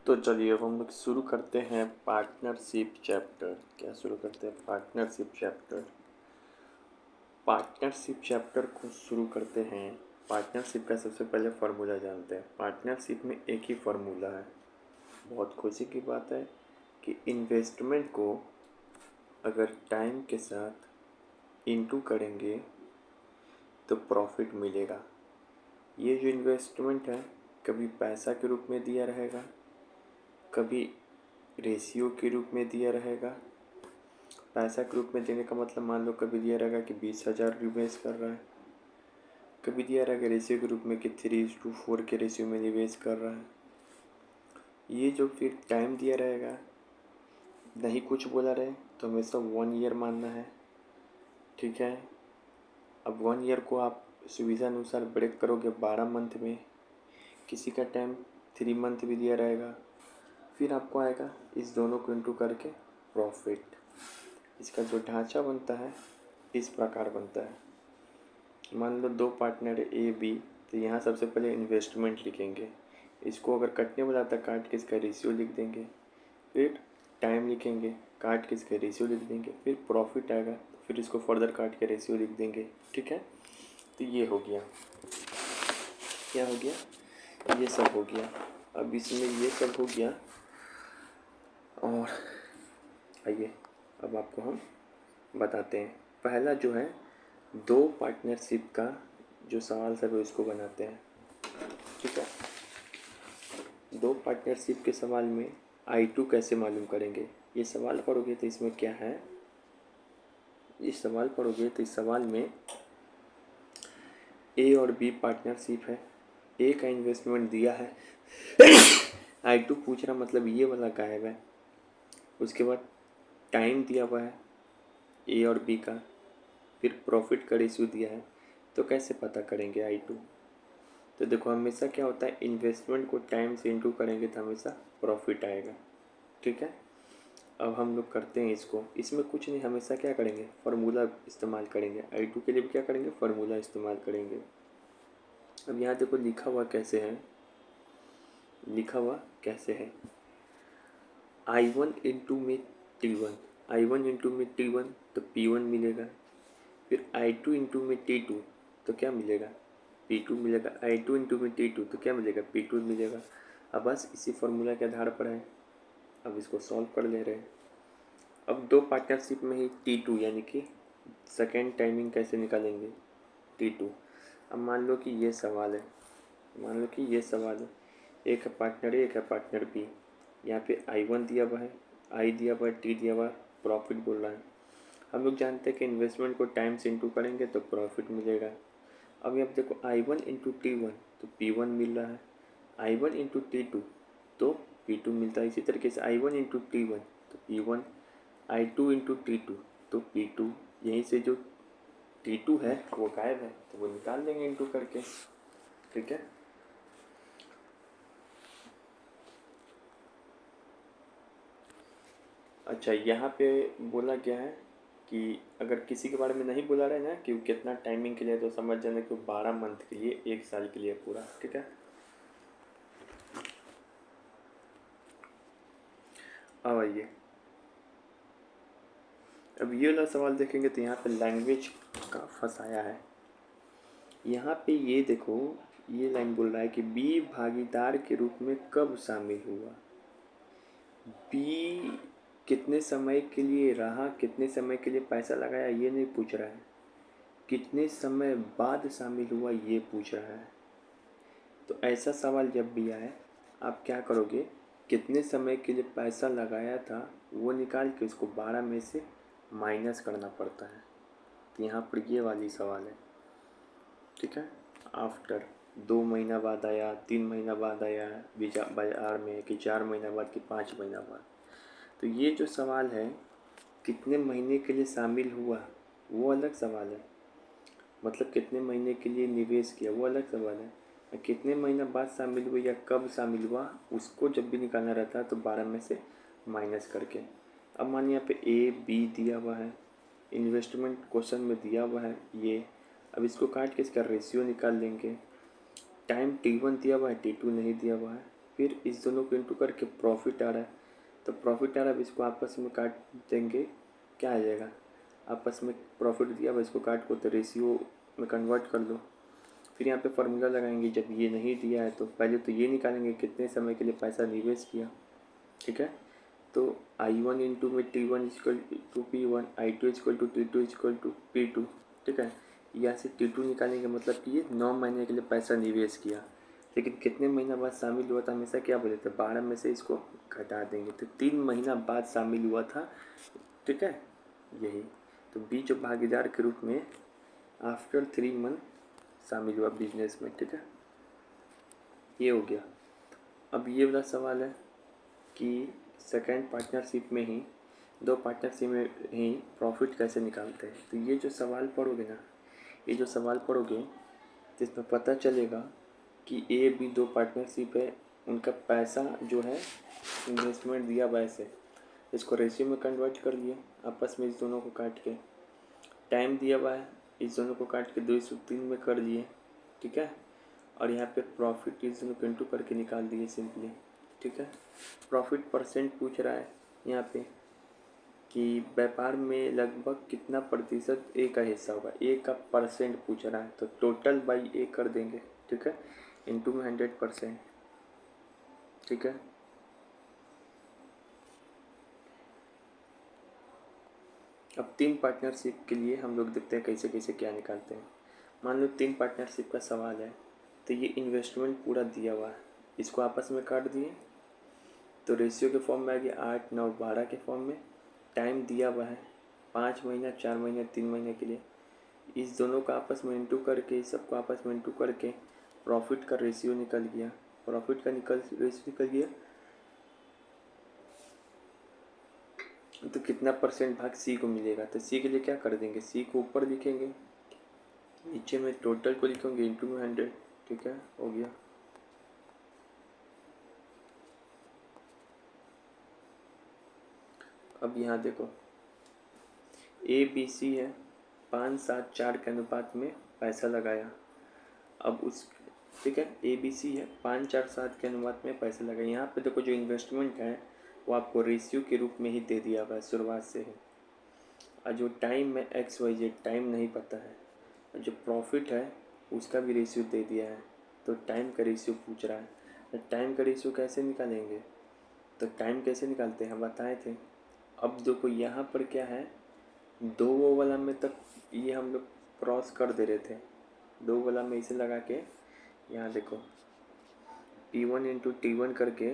तो चलिए अब हम लोग शुरू करते हैं पार्टनरशिप चैप्टर। क्या शुरू करते हैं? Partnership chapter. पार्टनरशिप चैप्टर को शुरू करते हैं। पार्टनरशिप का सबसे पहले फार्मूला जानते हैं। पार्टनरशिप में एक ही फार्मूला है। बहुत खुशी की बात है कि इन्वेस्टमेंट को अगर टाइम के साथ इनटू करेंगे तो प्रॉफिट मिलेगा। ये जो इन्वेस्टमेंट है कभी पैसा के रूप में दिया रहेगा, कभी रेशियो के रूप में दिया रहेगा। पैसा के रूप में देने का मतलब मान लो कभी दिया रहेगा कि 20,000 निवेश कर रहा है, कभी दिया रहेगा रेशियो के रूप में कि 3:4 के रेशियो में निवेश कर रहा है। ये जो फिर टाइम दिया रहेगा, नहीं कुछ बोला रहे तो हमेशा 1 ईयर मानना है। ठीक है। अब 1 ईयर को आप सुविधा अनुसार ब्रेक करोगे 12 मंथ में, किसी का टाइम 3 मंथ भी दिया रहेगा। फिर आपको आएगा इस दोनों को इंटू करके प्रॉफिट। इसका जो ढांचा बनता है इस प्रकार बनता है। मान लो 2 पार्टनर है ए बी, तो यहाँ सबसे पहले इन्वेस्टमेंट लिखेंगे। इसको अगर कटने वाला था काट के इसका रेशियो लिख देंगे, फिर टाइम लिखेंगे, काट के इसका रेशियो लिख देंगे, फिर प्रॉफिट आएगा तो फिर इसको फर्दर काट के रेशियो लिख देंगे। ठीक है। तो ये हो गया, क्या हो गया, ये सब हो गया। अब इसमें ये सब हो गया और आइए अब आपको हम बताते हैं। पहला जो है 2 पार्टनरशिप का जो सवाल सब है उसको बनाते हैं। ठीक है। 2 पार्टनरशिप के सवाल में I2 कैसे मालूम करेंगे? ये सवाल पढ़ोगे तो इसमें क्या है, इस सवाल पढ़ोगे तो इस सवाल में A और B पार्टनरशिप है। A का इन्वेस्टमेंट दिया है I2 पूछ रहा, मतलब ये वाला गायब है। उसके बाद टाइम दिया हुआ है A और B का, फिर प्रॉफिट का रेशियो दिया है। तो कैसे पता करेंगे I2? तो देखो हमेशा क्या होता है, इन्वेस्टमेंट को टाइम से इंटू करेंगे तो हमेशा प्रॉफिट आएगा। ठीक है। अब हम लोग करते हैं इसको, इसमें कुछ नहीं, हमेशा क्या करेंगे, फार्मूला इस्तेमाल करेंगे। I2 के लिए भी क्या करेंगे, फार्मूला इस्तेमाल करेंगे। अब यहाँ देखो लिखा हुआ कैसे है, लिखा हुआ कैसे है, I1 इंटू में T1, I1 इंटू में T1 तो P1 मिलेगा। फिर I2 इंटू में T2 तो क्या मिलेगा, P2 मिलेगा। I2 इंटू में T2 तो क्या मिलेगा, P2 मिलेगा। अब बस इसी फॉर्मूला के आधार पर है, अब इसको सॉल्व कर ले रहे हैं। अब 2 पार्टनरशिप में ही T2 यानी कि सेकेंड टाइमिंग कैसे निकालेंगे, T2। अब मान लो कि ये सवाल है, मान लो कि ये सवाल है, एक है पार्टनर ए, एक है पार्टनर बी। यहाँ पे I1 दिया हुआ है, I दिया हुआ है, T दिया हुआ है, प्रॉफिट बोल रहा है। हम लोग जानते हैं कि इन्वेस्टमेंट को टाइम से इंटू करेंगे तो प्रॉफिट मिलेगा। अब यहाँ देखो I1 इंटू T1 तो P1 मिल रहा है, I1 इंटू T2 तो P2 मिलता है। इसी तरीके से I1 इंटू T1 तो P1, I2 इंटू T2 तो P2। यहीं से जो T2 है वो गायब है तो वो निकाल देंगे इंटू करके। ठीक है। अच्छा, यहाँ पे बोला गया है कि अगर किसी के बारे में नहीं बोला रहे ना कि कितना टाइमिंग के लिए, तो समझ जाना कि 12 मंथ के लिए, 1 साल के लिए पूरा। ठीक है। अब आइए, अब ये वाला सवाल देखेंगे तो यहाँ पे लैंग्वेज का फंसाया है। यहाँ पे ये देखो, ये लाइन बोल रहा है कि बी भागीदार के रूप में कब शामिल हुआ। बी कितने समय के लिए रहा, कितने समय के लिए पैसा लगाया, ये नहीं पूछ रहा है, कितने समय बाद शामिल हुआ ये पूछ रहा है। तो ऐसा सवाल जब भी आए आप क्या करोगे, कितने समय के लिए पैसा लगाया था वो निकाल के उसको 12 में से माइनस करना पड़ता है। तो यहाँ पर ये वाली सवाल है। ठीक है। आफ्टर 2 महीना बाद आया, 3 महीना बाद आया बाजार में, कि 4 महीना बाद, कि 5 महीना बाद। तो ये जो सवाल है कितने महीने के लिए शामिल हुआ वो अलग सवाल है, मतलब कितने महीने के लिए निवेश किया वो अलग सवाल है। कितने महीना बाद शामिल हुआ या कब शामिल हुआ उसको जब भी निकालना रहता है तो 12 में से माइनस करके। अब मानिए यहाँ पे ए बी दिया हुआ है, इन्वेस्टमेंट क्वेश्चन में दिया हुआ है ये। अब इसको काट के इसका रेशियो निकाल लेंगे। टाइम T1 दिया हुआ है, T2 नहीं दिया हुआ है, फिर इस दोनों को इंटू करके प्रॉफिट आ रहा है, तो प्रॉफिट आ रहा है, अब इसको आपस में काट देंगे, क्या आ जाएगा, आपस में प्रॉफिट दिया, अब इसको काट को तो रेशियो में कन्वर्ट कर दो। फिर यहाँ पे फार्मूला लगाएंगे, जब ये नहीं दिया है तो पहले तो ये निकालेंगे कितने समय के लिए पैसा निवेश किया, ठीक है। तो I1 इंटू में T1 is equal to P1, I2 is equal to T2 is equal to P2, ठीक है। यहाँ से T2 निकालेंगे, मतलब कि ये 9 महीने के लिए पैसा निवेश किया, लेकिन कितने महीना बाद शामिल हुआ था, हमेशा क्या बोले थे, 12 में से इसको घटा देंगे, तो 3 महीना बाद शामिल हुआ था, ठीक है, यही। तो बी जो भागीदार के रूप में आफ्टर 3 मंथ शामिल हुआ बिजनेस में, ठीक है, ये हो गया। अब ये वाला सवाल है कि सेकेंड पार्टनरशिप में ही, दो पार्टनरशिप में ही प्रॉफिट कैसे निकालते हैं। तो ये जो सवाल पढ़ोगे ना, ये जो सवाल पढ़ोगे तो इसमें पता चलेगा कि ए बी दो पार्टनरशिप है, उनका पैसा जो है इन्वेस्टमेंट दिया वैसे, इसको रेशियो में कन्वर्ट कर लिए आपस में, इस दोनों को काट के, टाइम दिया हुआ है, इस दोनों को काट के 2/3 में कर दिए, ठीक है। और यहाँ पे प्रॉफिट इस दोनों को इंटू करके निकाल दिए सिंपली, ठीक है। प्रॉफिट परसेंट पूछ रहा है यहाँ पे कि व्यापार में लगभग कितना प्रतिशत ए का हिस्सा होगा, ए का परसेंट पूछ रहा है, तो टोटल बाई ए कर देंगे, ठीक है, इंटू में 100%, ठीक है। अब 3 पार्टनरशिप के लिए हम लोग देखते हैं कैसे कैसे क्या निकालते हैं। मान लो 3 पार्टनरशिप का सवाल है, तो ये इन्वेस्टमेंट पूरा दिया हुआ है, इसको आपस में काट दिए, तो रेशियो के फॉर्म में आ गया 8, 9, 12 के फॉर्म में। टाइम दिया हुआ है 5 महीना, 4 महीने, 3 महीने के लिए, इस दोनों का आपस में इंटू करके, इस सबको आपस में इंटू करके प्रॉफिट का रेशियो निकल गया, प्रॉफिट का रेशियो निकल गया, तो कितना परसेंट भाग सी को मिलेगा। तो सी के लिए क्या कर देंगे, सी को ऊपर लिखेंगे, नीचे में टोटल को लिखेंगे इंटू में 100, ठीक है, हो गया। अब यहाँ देखो ए बी सी है, 5, 7, 4 के अनुपात में पैसा लगाया, अब उस, ठीक है, ए बी सी है, 5, 4, 7 के अनुपात में पैसा लगाया। यहाँ पे देखो जो इन्वेस्टमेंट है वो आपको रेशियो के रूप में ही दे दिया हुआ है शुरुआत से ही, और जो टाइम में XYZ टाइम नहीं पता है, और जो प्रॉफिट है उसका भी रेशियो दे दिया है, तो टाइम का रेशियो पूछ रहा है। तो टाइम का रेशियो कैसे निकालेंगे, तो टाइम कैसे निकालते हैं बताए थे। अब देखो यहाँ पर क्या है, दो वो वाला में तक ये हम लोग क्रॉस कर दे रहे थे, दो वाला में इसे लगा के, यहाँ देखो P1 इंटू T1 करके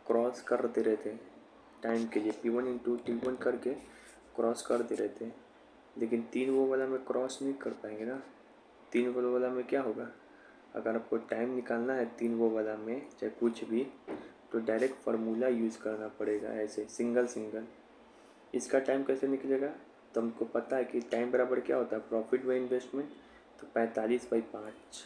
क्रॉस कर दे रहे थे टाइम के लिए, P1 इंटू T1 करके क्रॉस कर दे रहे थे, लेकिन 3 वो वाला में क्रॉस नहीं कर पाएंगे ना। 3 वो वाला में क्या होगा, अगर आपको टाइम निकालना है 3 वो वाला में चाहे कुछ भी, तो डायरेक्ट फार्मूला यूज़ करना पड़ेगा, ऐसे सिंगल सिंगल। इसका टाइम कैसे निकलेगा, तो हमको पता है कि टाइम बराबर क्या होता है, प्रॉफिट बाई इन्वेस्टमेंट, तो 45/5,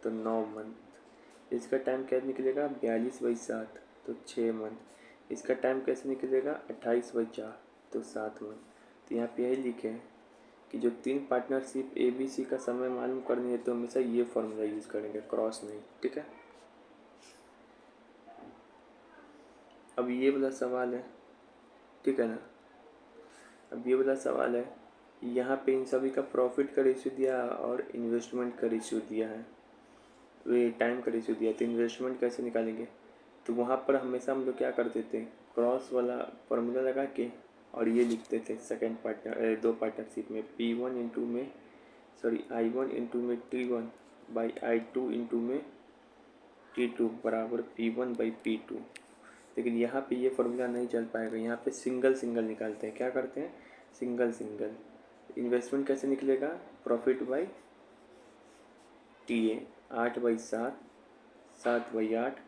तो 9 मंथ। इसका टाइम क्या निकलेगा, 42/7, तो 6 मंथ। इसका टाइम कैसे निकलेगा, 28/4, तो 7 मंथ। तो यहाँ पे यही लिखे हैं कि जो 3 पार्टनरशिप ABC का समय मालूम करनी है तो हमेशा ये फॉर्मूला यूज़ करेंगे, क्रॉस नहीं, ठीक है। अब ये वाला सवाल है, ठीक है ना, अब ये वाला सवाल है, यहाँ पे इन सभी का प्रॉफिट का रेशियो दिया और इन्वेस्टमेंट का रेशियो दिया है, वे टाइम का रेशियो दिया, तो इन्वेस्टमेंट कैसे निकालेंगे। तो वहाँ पर हमेशा हम लोग क्या करते थे, क्रॉस वाला फार्मूला लगा के और ये लिखते थे सेकेंड पार्टनर, दो पार्टनरशिप में P1 इंटू में, सॉरी I1 इंटू में T1 बाई I2 इंटू में T2 बराबर P1/P2। लेकिन यहाँ पे ये फार्मूला नहीं चल पाएगा, यहाँ पे सिंगल सिंगल निकालते हैं, क्या करते हैं, सिंगल सिंगल। इन्वेस्टमेंट कैसे निकलेगा, प्रॉफिट बाई TA, 8/7, 7/8,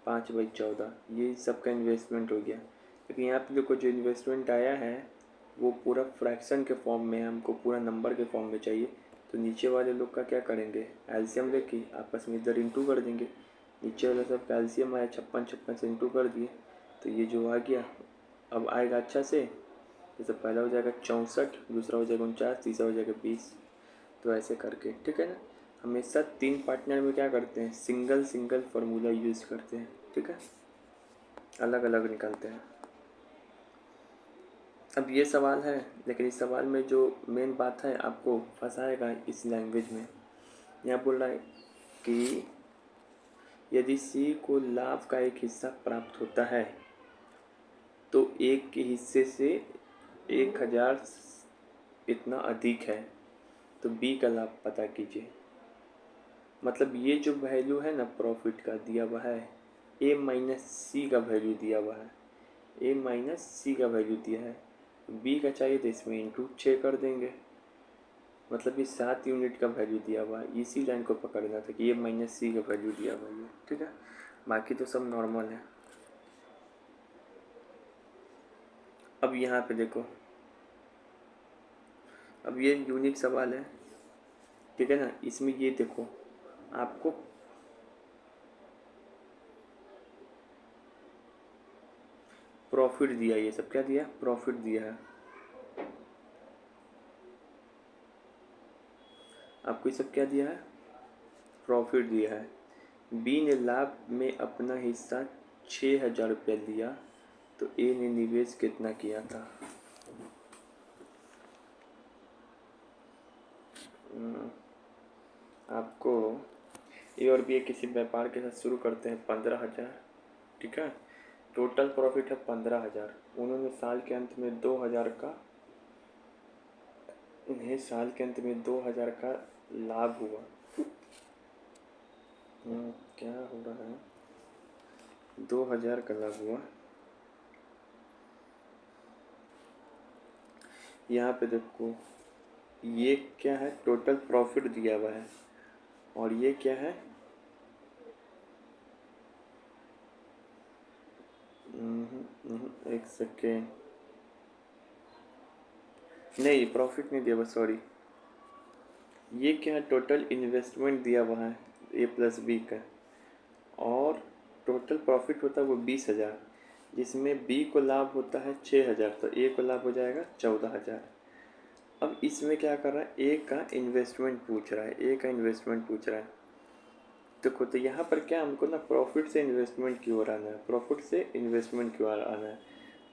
5/14, ये सबका इन्वेस्टमेंट हो गया। लेकिन यहाँ पे देखो जो इन्वेस्टमेंट आया है वो पूरा फ्रैक्शन के फॉर्म में है, हमको पूरा नंबर के फॉर्म में चाहिए, तो नीचे वाले लोग का क्या करेंगे, एलसीएम लेके आपस में इधर इंटू कर देंगे, नीचे वाला सब कैल्शियम आया 56 से इंटू कर दिए, तो ये जो आ गया अब आएगा अच्छा से, जैसे पहला हो जाएगा 64, दूसरा हो जाएगा 49, तीसरा हो जाएगा 20, तो ऐसे करके, ठीक है ना। हमेशा 3 पार्टनर में क्या करते हैं, सिंगल सिंगल फार्मूला यूज़ करते हैं। ठीक है, अलग अलग निकालते हैं। अब ये सवाल है, लेकिन इस सवाल में जो मेन बात है आपको फंसाएगा इस लैंग्वेज में, यहाँ बोल रहा है कि यदि सी को लाभ का एक हिस्सा प्राप्त होता है तो एक के हिस्से से 1000 इतना अधिक है, तो बी का लाभ पता कीजिए। मतलब ये जो वैल्यू है ना प्रॉफिट का दिया हुआ है, ए माइनस सी का वैल्यू दिया हुआ है, ए माइनस सी का वैल्यू दिया है, बी का चाहिए तो इसमें इंटू 6 कर देंगे। मतलब ये 7 यूनिट का वैल्यू दिया हुआ है, इसी लाइन को पकड़ना था कि ये माइनस सी का वैल्यू दिया हुआ है, ठीक है। बाकी तो सब नॉर्मल है। अब यहाँ पे देखो, अब ये यूनिक सवाल है, ठीक है ना। इसमें ये देखो आपको प्रॉफिट दिया, ये सब क्या दिया, प्रॉफिट दिया है आपको, ये सब क्या दिया है, प्रॉफिट दिया है। बी ने लाभ में अपना हिस्सा 6000 रुपया लिया, तो ए ने निवेश कितना किया था। आपको ए और बी किसी व्यापार के साथ शुरू करते हैं 15,000, ठीक है। टोटल प्रॉफिट है 15,000। उन्होंने साल के अंत में 2,000 का, उन्हें साल के अंत में 2,000 का लाभ हुआ। क्या हो रहा है, 2,000 का लाभ हुआ। यहाँ पे देखो ये क्या है, टोटल प्रॉफिट दिया हुआ है, और ये क्या है, एक सेकेंड, नहीं प्रॉफिट नहीं दिया हुआ, सॉरी। ये क्या है, टोटल इन्वेस्टमेंट दिया हुआ है ए प्लस बी का, और टोटल प्रॉफिट होता है वो 20,000, जिसमें बी को लाभ होता है 6,000, तो ए को लाभ हो जाएगा 14,000। अब इसमें क्या कर रहा है, ए का इन्वेस्टमेंट पूछ रहा है, ए का इन्वेस्टमेंट पूछ रहा है। देखो तो यहाँ पर क्या हमको ना प्रॉफिट से इन्वेस्टमेंट की ओर आना है, प्रॉफिट से इन्वेस्टमेंट की ओर आना है।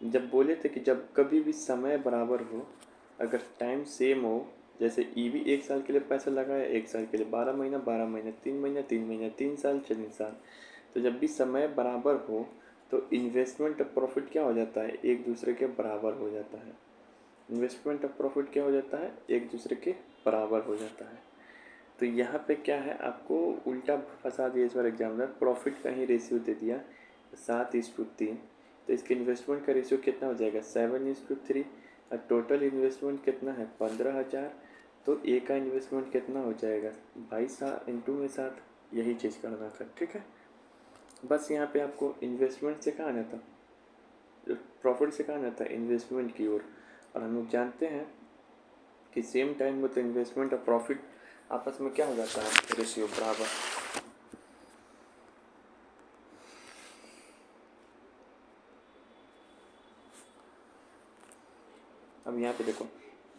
जब बोले थे कि जब कभी भी समय बराबर हो, अगर टाइम सेम हो, जैसे ई भी 1 साल के लिए पैसा लगाया, 1 साल के लिए 12 महीना, 12 महीना 3 महीना, 3 महीना 3 साल, 3 साल, तो जब भी समय बराबर हो तो इन्वेस्टमेंट और प्रॉफिट क्या हो जाता है, एक दूसरे के बराबर हो जाता है। इन्वेस्टमेंट और प्रॉफिट क्या हो जाता है, एक दूसरे के बराबर हो जाता है। तो यहाँ पे क्या है, आपको उल्टा फंसा दिया इस बार एग्जामिनर, प्रॉफिट का ही रेशियो दे दिया 7:3, तो इसके इन्वेस्टमेंट का रेशियो कितना हो जाएगा, 7:3, और टोटल इन्वेस्टमेंट कितना है 15,000, तो ए का इन्वेस्टमेंट कितना हो जाएगा 22 इंटू में 7, यही चीज़ करना था, ठीक है। बस यहाँ पे आपको इन्वेस्टमेंट से कहाँ आना था, प्रॉफिट से कहाँ आना था, इन्वेस्टमेंट की ओर। और हम लोग जानते हैं कि सेम टाइम में तो इन्वेस्टमेंट और प्रॉफिट आपस में क्या हो जाता है, रेशियो बराबर। अब यहाँ पे देखो,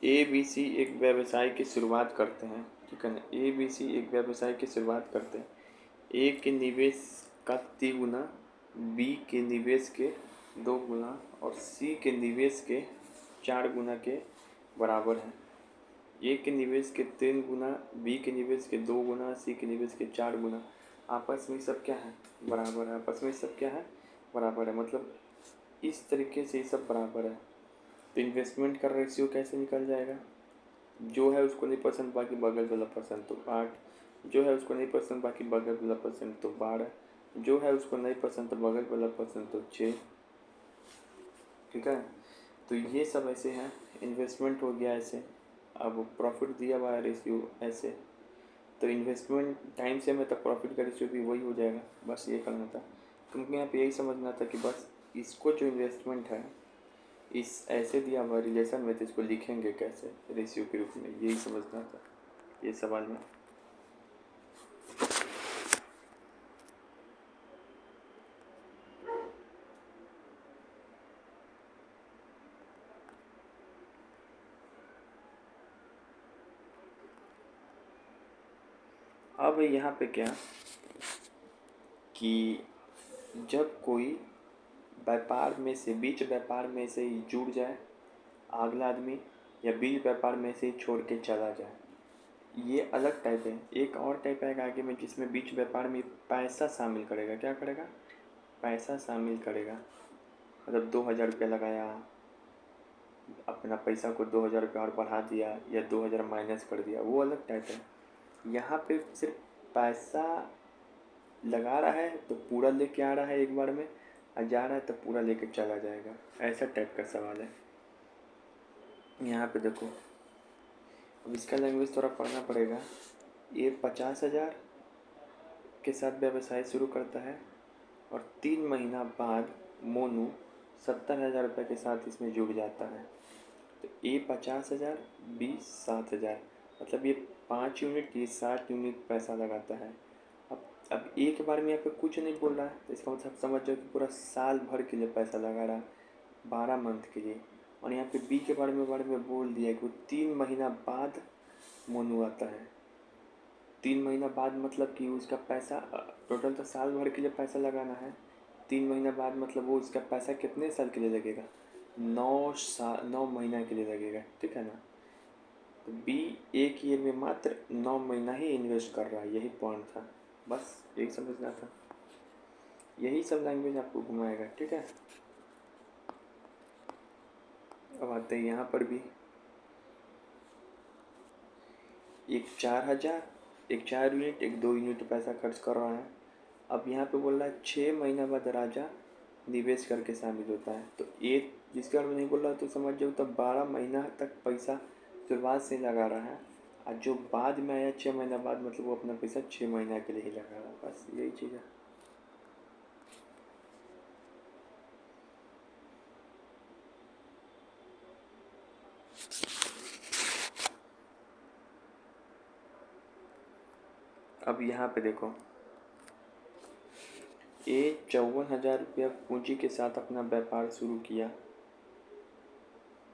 ए बी सी एक व्यवसाय की शुरुआत करते हैं, ठीक है ना। ए बी सी एक व्यवसाय की शुरुआत करते हैं, ए के निवेश का 3 गुना, बी के निवेश के 2 गुना, और सी के निवेश के 4 गुना के बराबर है। ए के निवेश के 3 गुना, बी के निवेश के 2 गुना, सी के निवेश के 4 गुना, आपस में सब क्या है, बराबर है। आपस में सब क्या है, बराबर है, मतलब इस तरीके से ये सब बराबर है। तो इन्वेस्टमेंट का रेशियो कैसे निकल जाएगा, जो है उसको नहीं पसंद बाकी बगल वाला पसंद तो 8, जो है उसको नहीं पसंद बाकी बगल वाला पसंद तो 12, जो है उसको नहीं पसंद तो बगल वाला पसंद तो 6, ठीक है। तो ये सब ऐसे हैं, इन्वेस्टमेंट हो गया ऐसे, अब प्रॉफिट दिया हुआ है रेशियो ऐसे, तो इन्वेस्टमेंट टाइम से में तब प्रॉफिट का रेशियो भी वही हो जाएगा। बस ये करना था तुमको, यहाँ पे यही समझना था कि बस इसको जो इन्वेस्टमेंट है इस ऐसे दिया हुआ रिलेशन में, तो इसको लिखेंगे कैसे रेशियो के रूप में, यही समझना था ये सवाल में। अब यहाँ पे क्या कि जब कोई व्यापार में से बीच व्यापार में से ही जुड़ जाए अगला आदमी, या बीच व्यापार में से ही छोड़ के चला जाए, ये अलग टाइप है। एक और टाइप आएगा आगे में जिसमें बीच व्यापार में पैसा शामिल करेगा। क्या करेगा? पैसा शामिल करेगा। मतलब 2000 रुपया लगाया, अपना पैसा को 2000 रुपया और बढ़ा दिया या 2000 माइनस कर दिया, वो अलग टाइप है। यहाँ पे सिर्फ पैसा लगा रहा है तो पूरा लेके आ रहा है एक बार में, और जा रहा है तो पूरा लेके चला जाएगा। ऐसा टाइप का सवाल है। यहाँ पे देखो, अब इसका लैंग्वेज थोड़ा पढ़ना पड़ेगा। ये 50,000 के साथ व्यवसाय शुरू करता है और 3 महीना बाद मोनू 70,000 रुपये के साथ इसमें जुड़ जाता है। तो ए 50,000, बी 7,000, मतलब ये 5 यूनिट, ये 60 यूनिट पैसा लगाता है। अब एक बार में यहाँ पे कुछ नहीं बोल रहा है, तो इसका मतलब समझ जाओ कि पूरा साल भर के लिए पैसा लगा रहा है, 12 मंथ के लिए। और यहाँ पे बी के बारे में बोल दिया कि वो 3 महीना बाद मोनू आता है। 3 महीना बाद मतलब कि उसका पैसा, टोटल तो साल भर के लिए पैसा लगाना है, 3 महीना बाद मतलब वो उसका पैसा कितने साल के लिए लगेगा? 9 महीना के लिए लगेगा, ठीक है ना। तो बी एक ईयर में मात्र 9 महीना ही इन्वेस्ट कर रहा है, यही पॉइंट था, बस यही समझना था। यही सब लैंग्वेज आपको घुमाएगा, ठीक है। अब आते हैं यहाँ पर भी, एक 4,000, एक 4 यूनिट, एक 2 यूनिट पैसा खर्च कर रहा है। अब यहाँ पे बोल रहा है 6 महीना बाद राजा निवेश करके शामिल होता है। तो एक जिसके बारे में नहीं बोल रहा तो समझ जाओ, तब 12 महीना तक पैसा शुरुआत से लगा रहा है, और जो बाद में आया 6 महीना बाद, मतलब वो अपना पैसा 6 महीना के लिए ही लगा रहा है, बस यही चीज़ है। अब यहाँ पे देखो, ए 54,000 रुपया पूंजी के साथ अपना व्यापार शुरू किया।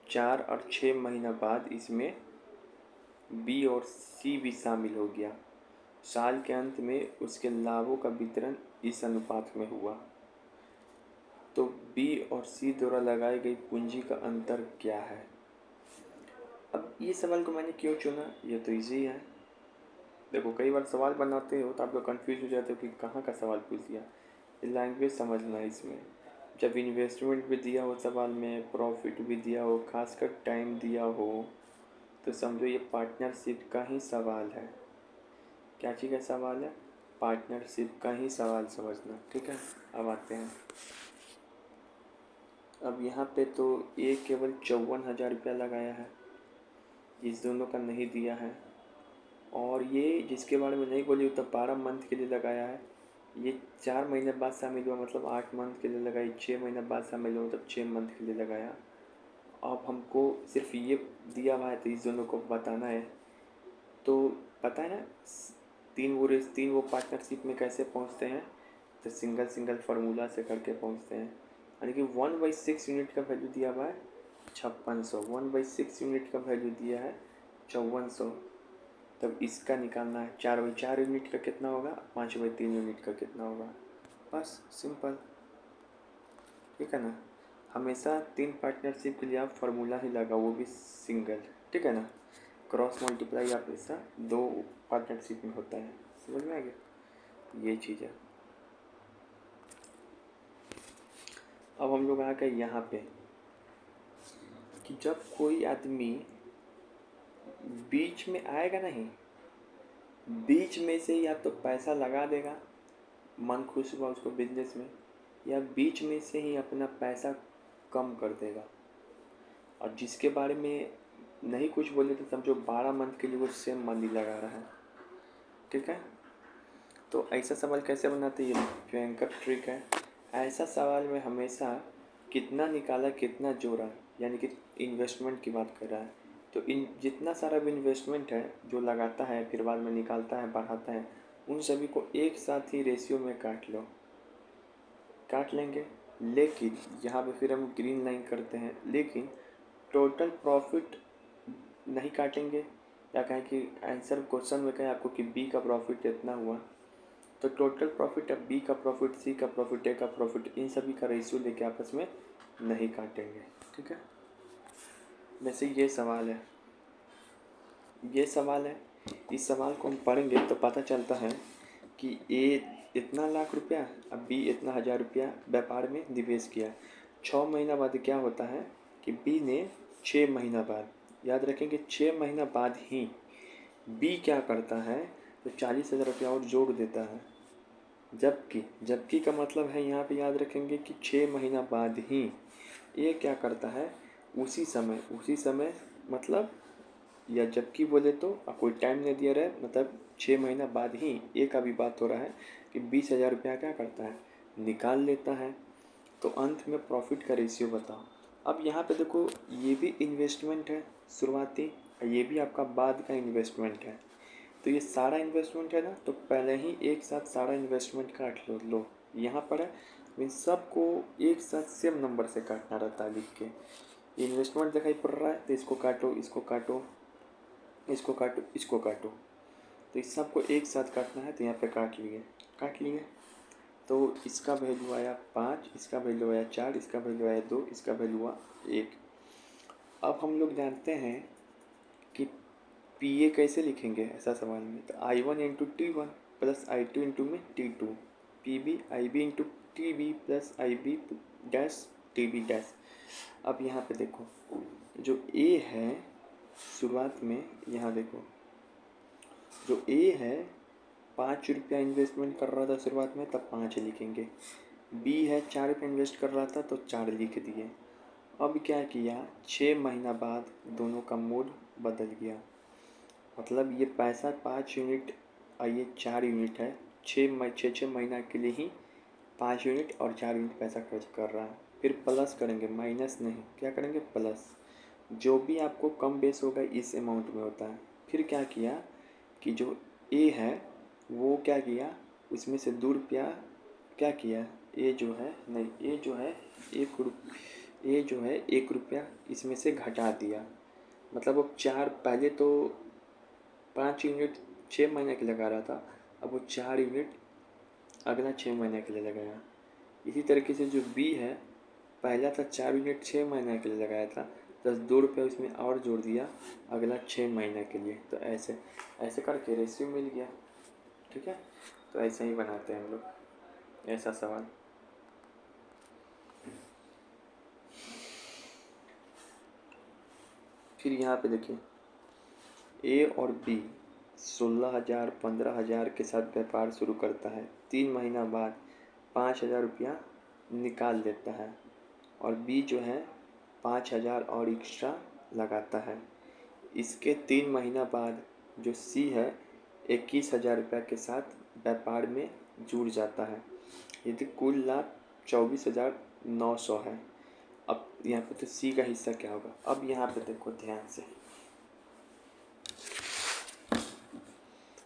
4 और 6 महीना बाद इसमें बी और सी भी शामिल हो गया। साल के अंत में उसके लाभों का वितरण इस अनुपात में हुआ। तो बी और सी द्वारा लगाई गई पूंजी का अंतर क्या है? अब ये सवाल को मैंने क्यों चुना, ये तो इजी है। देखो, कई बार सवाल बनाते हो तो आप लोग कंफ्यूज हो जाते हो कि कहाँ का सवाल पूछ दिया। ये लैंग्वेज समझना है इसमें। जब इन्वेस्टमेंट भी दिया हो सवाल में, प्रॉफिट भी दिया हो, खासकर टाइम दिया हो, तो समझो ये पार्टनरशिप का ही सवाल है। क्या चीज़ का सवाल है? पार्टनरशिप का ही सवाल समझना, ठीक है। अब आते हैं, अब यहाँ पे तो ए केवल 54,000 रुपया लगाया है, इस दोनों का नहीं दिया है। और ये जिसके बारे में नहीं बोली तब 12 मंथ के लिए लगाया है, ये 4 महीने बाद शामिल हुआ, मतलब 8 मंथ के लिए लगाई। 6 महीने बाद शामिल हुआ, तब 6 मंथ के लिए लगाया। अब हमको सिर्फ ये दिया हुआ है तो इस दोनों को बताना है। तो पता है ना, तीन वो पार्टनरशिप में कैसे पहुंचते हैं? तो सिंगल फार्मूला से करके पहुंचते हैं। यानी कि 1/6 यूनिट का वैल्यू दिया हुआ है 5600, 1/6 यूनिट का वैल्यू दिया है 5400। तब इसका निकालना है 4/4 यूनिट का कितना होगा, 5/3 यूनिट का कितना होगा, बस सिंपल, ठीक है ना। हमेशा 3 पार्टनरशिप के लिए आप फार्मूला ही लगा, वो भी सिंगल, ठीक है ना। क्रॉस मल्टीप्लाई आप ऐसा 2 पार्टनरशिप में होता है, समझ में आ गया, ये चीज़ है। अब हम लोग आ गए यहाँ पे कि जब कोई आदमी बीच में आएगा नहीं, बीच में से या तो पैसा लगा देगा, मन खुश हुआ उसको बिजनेस में, या बीच में से ही अपना पैसा कम कर देगा। और जिसके बारे में नहीं कुछ बोले तो समझो 12 मंथ के लिए वो सेम मनी लगा रहा है, ठीक है। तो ऐसा सवाल कैसे बनाते हैं, ये भयंकर ट्रिक है। ऐसा सवाल में हमेशा कितना निकाला कितना जोड़ा, यानी कि इन्वेस्टमेंट की बात कर रहा है, तो इन जितना सारा भी इन्वेस्टमेंट है जो लगाता है फिर बाद में निकालता है बढ़ाता है, उन सभी को एक साथ ही रेशियो में काट लो, काट लेंगे। लेकिन यहाँ पे फिर हम ग्रीन लाइन करते हैं, लेकिन टोटल प्रॉफिट नहीं काटेंगे। या कहें कि आंसर क्वेश्चन में कहें आपको कि बी का प्रॉफिट इतना हुआ, तो टोटल प्रॉफिट है, बी का प्रॉफिट, सी का प्रॉफिट, ए का प्रॉफिट, इन सभी का रेशियो लेके आपस में नहीं काटेंगे। ठीक है, वैसे ये सवाल है, ये सवाल है। इस सवाल को हम पढ़ेंगे तो पता चलता है कि ए इतना लाख रुपया, अब बी इतना हज़ार रुपया व्यापार में निवेश किया। 6 महीना बाद क्या होता है कि बी ने 6 महीना बाद, याद रखेंगे 6 महीना बाद ही बी क्या करता है, तो 40,000 रुपया और जोड़ देता है। जबकि का मतलब है यहाँ पे याद रखेंगे कि 6 महीना बाद ही ये क्या करता है, उसी समय मतलब, या जबकि बोले तो कोई टाइम नहीं दिया रहा है, मतलब 6 महीना बाद ही ए का भी बात हो रहा है कि 20,000 रुपया क्या करता है, निकाल लेता है। तो अंत में प्रॉफिट का रेशियो बताओ। अब यहाँ पे देखो, ये भी इन्वेस्टमेंट है शुरुआती, ये भी आपका बाद का इन्वेस्टमेंट है। तो ये सारा इन्वेस्टमेंट है ना, तो पहले ही एक साथ सारा इन्वेस्टमेंट काट लो। यहाँ पर है मीन सबको एक साथ सेम नंबर से काटना रहता है। लिख के इन्वेस्टमेंट दिखाई पड़ रहा है तो इसको काटो, इसको काटो, इसको काटो, इसको काटो, तो इस सबको एक साथ काटना है। तो यहाँ पे काट लिए। तो इसका वैल्यू आया 5, इसका वैल्यू आया 4, इसका वैल्यू आया 2, इसका वैल्यू आया 1। अब हम लोग जानते हैं कि पी ए कैसे लिखेंगे ऐसा सवाल में, तो I1 into T1 plus I2 into में T2, P B I B into T B plus I B dash T B dash. अब यहाँ पे देखो, जो ए है शुरुआत में, यहाँ देखो जो ए है 5 रुपया इन्वेस्टमेंट कर रहा था शुरुआत में, तब 5 लिखेंगे। बी है 4 रुपया इन्वेस्ट कर रहा था तो 4 लिख दिए। अब क्या किया, 6 महीना बाद दोनों का मूड बदल गया, मतलब ये पैसा 5 यूनिट और ये 4 यूनिट है, 6 महीना के लिए ही 5 यूनिट और 4 यूनिट पैसा खर्च कर रहा है। फिर प्लस करेंगे, माइनस नहीं, क्या करेंगे प्लस। जो भी आपको कम बेस होगा इस अमाउंट में होता है। फिर क्या किया कि जो ए है वो क्या किया, उसमें से 2 रुपया क्या किया, ए जो है नहीं, ए जो है 1 रुपया इसमें से घटा दिया। मतलब अब 4, पहले तो 5 यूनिट 6 महीने के लिए लगा रहा था, अब वो 4 यूनिट अगला 6 महीने के लिए लगाया। इसी तरीके से जो बी है, पहला था 4 यूनिट 6 महीने के लिए लगाया था, प्लस 2 रुपये उसमें और जोड़ दिया अगला 6 महीने के लिए। तो ऐसे ऐसे करके रेशियो मिल गया। ठीक है, तो ऐसे ही बनाते हैं हम लोग ऐसा सवाल। फिर यहाँ पे देखिए, ए और बी 16,000 15,000 के साथ व्यापार शुरू करता है। 3 महीना बाद 5,000 रुपया निकाल लेता है, और बी जो है 5,000 और एक्स्ट्रा लगाता है। इसके 3 महीना बाद जो सी है 21,000 रुपया के साथ व्यापार में जुड़ जाता है। यदि कुल लाभ 24,900 है। अब यहाँ पे तो सी का हिस्सा क्या होगा। अब यहाँ पे देखो ध्यान से,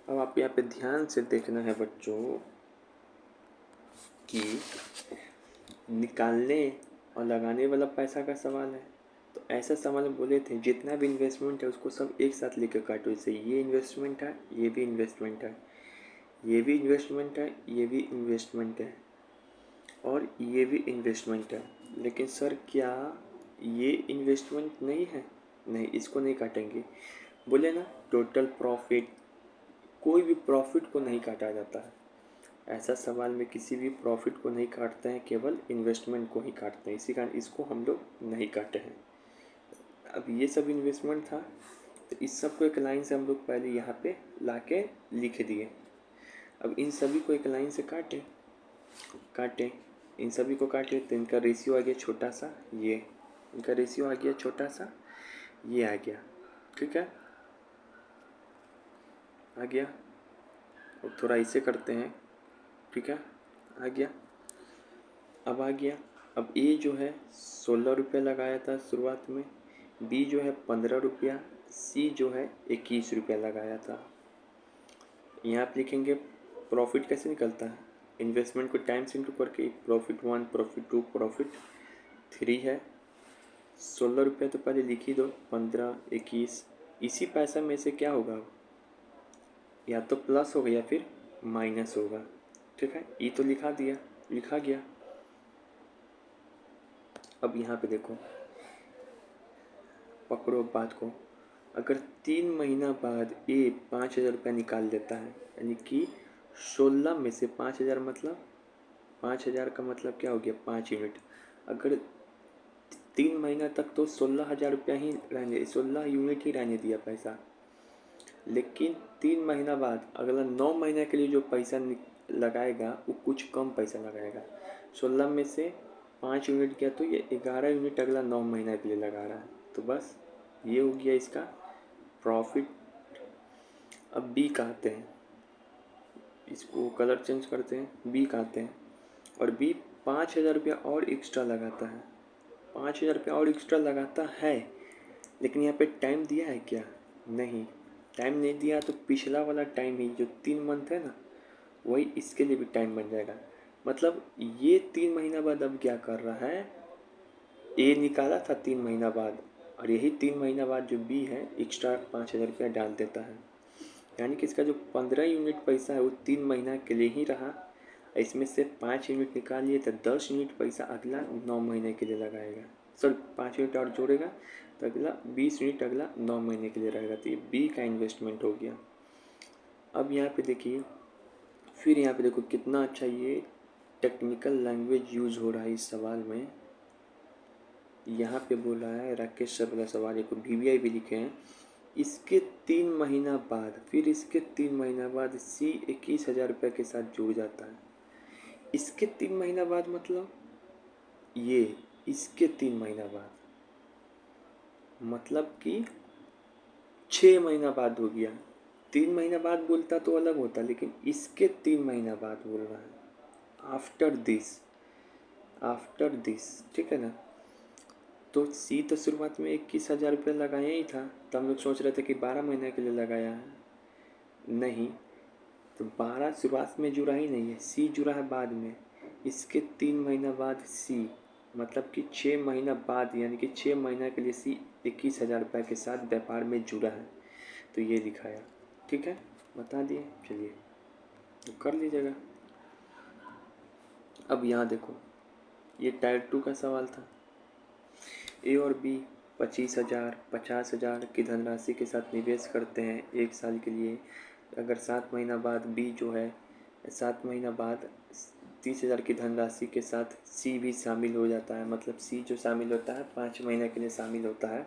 अब आप यहाँ पे ध्यान से देखना है बच्चों कि निकालने और लगाने वाला पैसा का सवाल है। तो ऐसा सवाल बोले थे, जितना भी इन्वेस्टमेंट है उसको सब एक साथ लेकर काटो। जैसे ये इन्वेस्टमेंट है, ये भी इन्वेस्टमेंट है, ये भी इन्वेस्टमेंट है, ये भी इन्वेस्टमेंट है, और ये भी इन्वेस्टमेंट है। लेकिन सर क्या ये इन्वेस्टमेंट नहीं है? नहीं, इसको नहीं काटेंगे। बोले ना टोटल प्रॉफिट, कोई भी प्रॉफिट को नहीं काटा जाता है। ऐसा सवाल में किसी भी प्रॉफिट को नहीं काटते हैं, केवल इन्वेस्टमेंट को ही काटते हैं। इसी कारण इसको हम लोग नहीं काटे हैं। अब ये सब इन्वेस्टमेंट था, तो इस सब को एक लाइन से हम लोग पहले यहाँ पे लाके लिख दिए। अब इन सभी को एक लाइन से काटे, इन सभी को काटे, तो इनका रेशियो आ गया छोटा सा, ये इनका रेशियो आ गया छोटा सा, ये आ गया। ठीक है, आ गया। अब थोड़ा इसे करते हैं। ठीक है, आ गया, अब आ गया। अब ए जो है 16 रुपये लगाया था शुरुआत में, बी जो है 15 रुपया, सी जो है 21 रुपया लगाया था। यहाँ आप लिखेंगे प्रॉफिट कैसे निकलता है, इन्वेस्टमेंट को टाइम्स इंटू करके, प्रॉफिट 1, प्रॉफिट 2, प्रॉफिट 3 है। 16 रुपये तो पहले लिख ही दो, 15, 21, इसी पैसा में से क्या होगा, या तो प्लस होगा या फिर माइनस होगा। ठीक है, ई तो लिखा गया। अब यहाँ पे देखो, पकड़ो बात को। अगर 3 महीना बाद ए 5,000 रुपया निकाल देता है, यानी कि 16 में से 5,000 मतलब 5,000 का मतलब क्या हो गया, 5 यूनिट। अगर 3 महीना तक तो 16,000 रुपया ही रहने, 16 यूनिट ही रहने दिया पैसा, लेकिन 3 महीना बाद अगला 9 महीना के लिए जो पैसा लगाएगा वो कुछ कम पैसा लगाएगा। 16 में से 5 यूनिट गया तो ये 11 यूनिट अगला 9 महीना के लिए लगा रहा है। तो बस ये हो गया इसका प्रॉफिट। अब बी का आते हैं, इसको कलर चेंज करते हैं, बी का आते हैं। और बी 5,000 रुपया और एक्स्ट्रा लगाता है, 5,000 रुपया और एक्स्ट्रा लगाता है, लेकिन यहाँ पे टाइम दिया है क्या, नहीं, टाइम नहीं दिया। तो पिछला वाला टाइम ही जो 3 मंथ है ना, वही इसके लिए भी टाइम बन जाएगा। मतलब ये 3 महीना बाद अब क्या कर रहा है, ए निकाला था 3 महीना बाद, और यही 3 महीना बाद जो बी है एक्स्ट्रा 5,000 रुपया डाल देता है। यानी कि इसका जो 15 यूनिट पैसा है वो 3 महीना के लिए ही रहा। इसमें से 5 यूनिट निकालिए तो 10 यूनिट पैसा अगला 9 महीने के लिए लगाएगा। सर 5 यूनिट और जोड़ेगा तो अगला 20 यूनिट अगला 9 महीने के लिए रहेगा। तो ये बी का इन्वेस्टमेंट हो गया। अब यहाँ पे देखिए, फिर यहाँ पे देखो कितना अच्छा ये टेक्निकल लैंग्वेज यूज़ हो रहा है इस सवाल में। यहाँ पे बोला है, राकेश सर वाला सवाल, एक VVI भी लिखे हैं। इसके 3 महीना बाद, फिर इसके 3 महीना बाद सी 21,000 रुपये के साथ जुड़ जाता है। इसके 3 महीना बाद मतलब ये इसके 3 महीना बाद, मतलब कि 6 महीना बाद हो गया। 3 महीना बाद बोलता तो अलग होता, लेकिन इसके 3 महीना बाद बोल रहा है, आफ्टर दिस, ठीक है ना। तो सी तो शुरुआत में 21,000 रुपये लगाया ही था, तो हम लोग सोच रहे थे कि 12 महीने के लिए लगाया है, नहीं, तो 12 शुरुआत में जुड़ा ही नहीं है, सी जुड़ा है बाद में। इसके 3 महीना बाद सी, मतलब कि 6 महीना बाद, यानी कि 6 महीना के लिए सी 21,000 रुपये के साथ व्यापार में जुड़ा है। तो ये दिखाया, ठीक है, बता दिए। चलिए तो कर लीजिएगा। अब यहाँ देखो, ये टायर 2 का सवाल था। ए और बी 25,000 50,000 की धनराशि के साथ निवेश करते हैं 1 साल के लिए। अगर 7 महीना बाद बी जो है, 7 महीना बाद 30,000 की धनराशि के साथ सी भी शामिल हो जाता है, मतलब सी जो शामिल होता है 5 महीने के लिए शामिल होता है।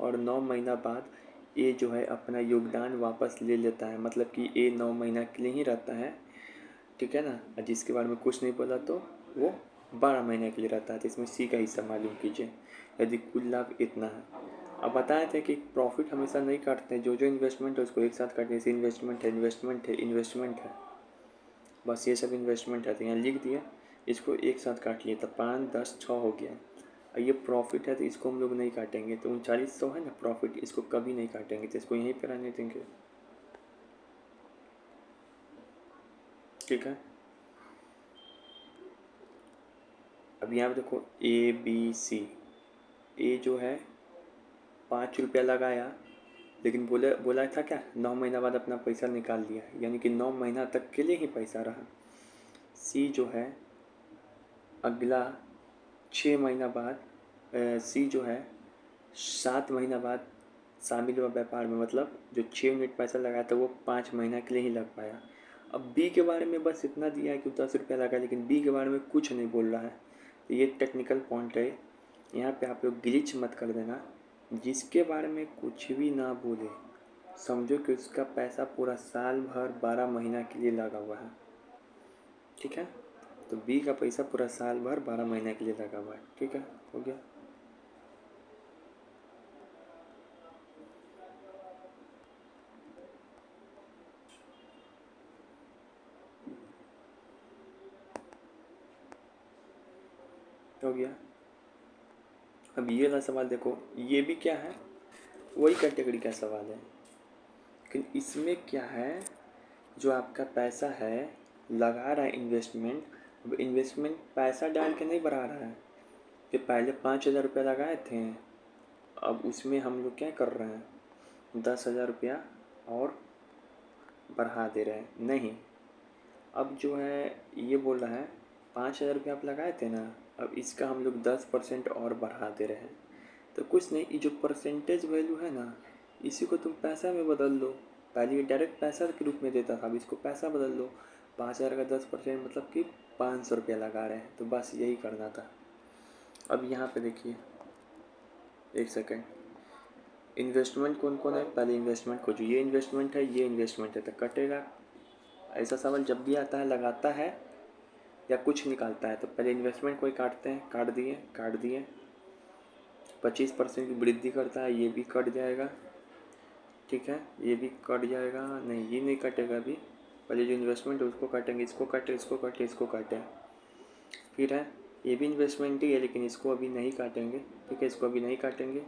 और 9 महीना बाद ए जो है अपना योगदान वापस ले लेता है, मतलब कि ए 9 महीना के लिए ही रहता है, ठीक है ना। जिसके बारे में कुछ नहीं बोला तो वो 12 महीने के लिए रहता है। तो इसमें सी का हिस्सा मालूम कीजिए यदि कुल लाभ इतना है। अब बताए थे कि प्रॉफिट हमेशा नहीं काटते हैं, जो इन्वेस्टमेंट है उसको एक साथ काटते हैं। जैसे इन्वेस्टमेंट है, बस ये सब इन्वेस्टमेंट है, तो यहाँ लिख दिया, इसको एक साथ काट लिए तो 5 10 6 हो गया। और ये प्रॉफिट है तो इसको हम लोग नहीं काटेंगे, तो 3900 है ना प्रॉफिट, इसको कभी नहीं काटेंगे, तो इसको यहीं पर रहने देंगे, ठीक है। अब यहाँ पे देखो ABC, ए जो है 5 रुपया लगाया, लेकिन बोला था क्या, 9 महीना बाद अपना पैसा निकाल लिया, यानी कि 9 महीना तक के लिए ही पैसा रहा। सी जो है अगला 6 महीना बाद, सी जो है 7 महीना बाद शामिल हुआ व्यापार में, मतलब जो 6 यूनिट पैसा लगाया था वो 5 महीना के लिए ही लग पाया। अब बी के बारे में बस इतना दिया है कि 10 रुपया लगा, लेकिन बी के बारे में कुछ नहीं बोल रहा है। तो ये टेक्निकल पॉइंट है, यहाँ पे आप लोग ग्लिच मत कर देना। जिसके बारे में कुछ भी ना बोले समझो कि उसका पैसा पूरा साल भर 12 महीना के लिए लगा हुआ है, ठीक है। तो बी का पैसा पूरा साल भर 12 महीने के लिए लगा हुआ है, ठीक है, हो गया। हो गया। अब ये वाला सवाल देखो, ये भी क्या है, वही कैटेगरी का सवाल है, लेकिन इसमें क्या है, जो आपका पैसा है लगा रहा है इन्वेस्टमेंट, अब इन्वेस्टमेंट पैसा डाल के नहीं बढ़ा रहा है कि पहले 5,000 रुपया लगाए थे, अब उसमें हम लोग क्या कर रहे हैं 10,000 रुपया और बढ़ा दे रहे हैं, नहीं, अब जो है ये बोल रहा है 5,000 रुपये आप लगाए थे ना, अब इसका हम लोग 10% और बढ़ा दे रहे हैं। तो कुछ नहीं, ये जो परसेंटेज वैल्यू है ना, इसी को तुम पैसा में बदल लो। पहले ये डायरेक्ट पैसा के रूप में देता था, अब इसको पैसा बदल लो। 5,000 का 10% मतलब कि 500 रुपया लगा रहे हैं। तो बस यही करना था। अब यहाँ पे देखिए, एक सेकेंड, इन्वेस्टमेंट कौन कौन है, पहले इन्वेस्टमेंट खोजो। ये इन्वेस्टमेंट है, ये इन्वेस्टमेंट है, तो कटेगा। ऐसा सवाल जब भी आता है, लगाता है या कुछ निकालता है तो पहले इन्वेस्टमेंट को ही काटते हैं। काट दिए 25% की वृद्धि करता है, ये भी कट जाएगा। ठीक है, ये भी कट जाएगा। नहीं, ये नहीं कटेगा अभी। पहले जो इन्वेस्टमेंट है उसको काटेंगे, इसको काटे, इसको काटे, इसको काटे। फिर है, ये भी इन्वेस्टमेंट ही है लेकिन इसको अभी नहीं काटेंगे। ठीक है, इसको अभी नहीं काटेंगे।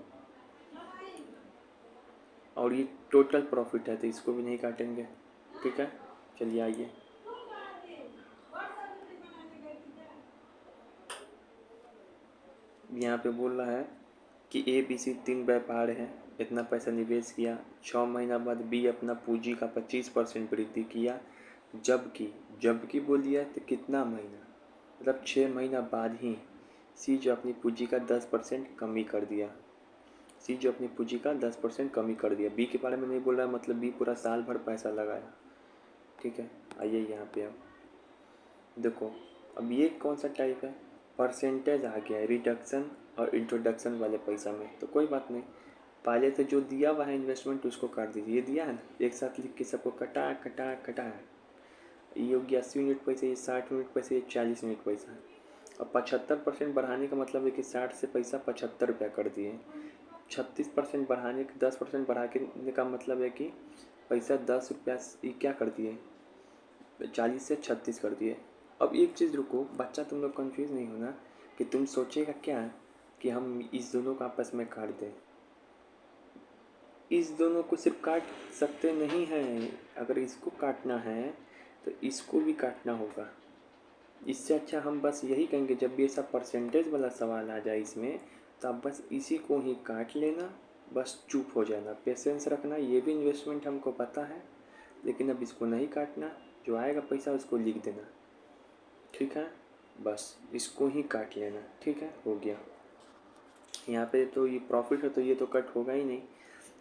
और ये टोटल प्रॉफिट है तो इसको भी नहीं काटेंगे। ठीक है, चलिए आइए। यहाँ पे बोल रहा है कि ABC 3 व्यापार हैं, इतना पैसा निवेश किया। 6 महीना बाद B अपना पूंजी का 25% वृद्धि किया। जबकि बोलिए तो कितना महीना, मतलब 6 महीना बाद ही C जो अपनी पूंजी का 10% कमी कर दिया। B के बारे में नहीं बोल रहा है, मतलब B पूरा साल भर पैसा लगाया। ठीक है, आइए यहाँ पे अब देखो। अब ये कौन सा टाइप है, परसेंटेज आ गया है रिडक्शन और इंट्रोडक्शन वाले पैसा में। तो कोई बात नहीं, पहले तो जो दिया हुआ है इन्वेस्टमेंट उसको काट दीजिए। ये दिया है ना, एक साथ लिख के सबको कटा है। ये हो गया 80 यूनिट पैसे, ये 60 यूनिट पैसे, ये 40 यूनिट पैसा है। अब 75% बढ़ाने का मतलब है कि 60 से पैसा 75 रुपया कर दिए। 36% बढ़ाने के 10% बढ़ा के का मतलब है कि पैसा 10 रुपया क्या कर दिए, 40 से 36 कर दिए। अब एक चीज़ रुको, बच्चा तुम लोग कंफ्यूज नहीं होना कि तुम सोचेगा क्या कि हम इस दोनों को आपस में काट दें। इस दोनों को सिर्फ काट सकते नहीं हैं, अगर इसको काटना है तो इसको भी काटना होगा। इससे अच्छा हम बस यही कहेंगे, जब भी ऐसा परसेंटेज वाला सवाल आ जाए इसमें, तो आप बस इसी को ही काट लेना, बस चुप हो जाना, पेशेंस रखना। ये भी इन्वेस्टमेंट हमको पता है, लेकिन अब इसको नहीं काटना, जो आएगा पैसा उसको लिख देना। ठीक है, बस इसको ही काट लेना। ठीक है, हो गया। यहाँ पे तो ये प्रॉफिट है तो ये तो कट होगा ही नहीं,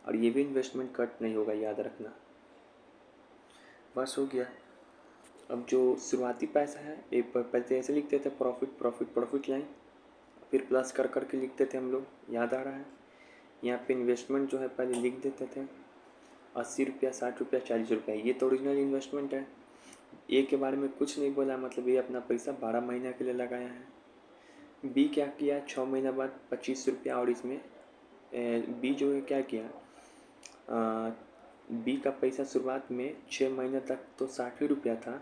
और ये भी इन्वेस्टमेंट कट नहीं होगा, याद रखना। बस हो गया। अब जो शुरुआती पैसा है, एक पहले ऐसे लिखते थे, प्रॉफिट प्रॉफिट प्रॉफिट लाइन, फिर प्लस कर करके लिखते थे हम लोग, याद आ रहा है। यहाँ पे इन्वेस्टमेंट जो है पहले लिख देते थे 80 रुपया, 60 रुपया, 40 रुपया, ये तो ओरिजिनल इन्वेस्टमेंट है। ए के बारे में कुछ नहीं बोला, मतलब ये अपना पैसा 12 महीना के लिए लगाया है। बी क्या किया, 6 महीना बाद 25 रुपया, और इसमें बी जो है क्या किया, बी का पैसा शुरुआत में 6 महीने तक तो 60 ही रुपया था,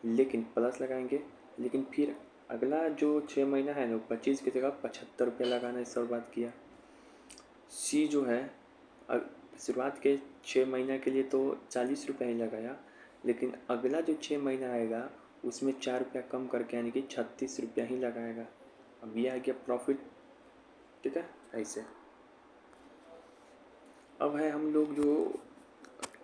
लेकिन प्लस लगाएंगे, लेकिन फिर अगला जो 6 महीना है ना, 25 की जगह 75 रुपया लगाना शुरुआत किया। सी जो है शुरुआत के 6 महीना के लिए तो 40 रुपया ही लगाया, लेकिन अगला जो 6 महीना आएगा उसमें 4 रुपया कम करके यानी कि 36 रुपया ही लगाएगा। अब ये आ गया प्रॉफिट। ठीक है, ऐसे। अब है हम लोग जो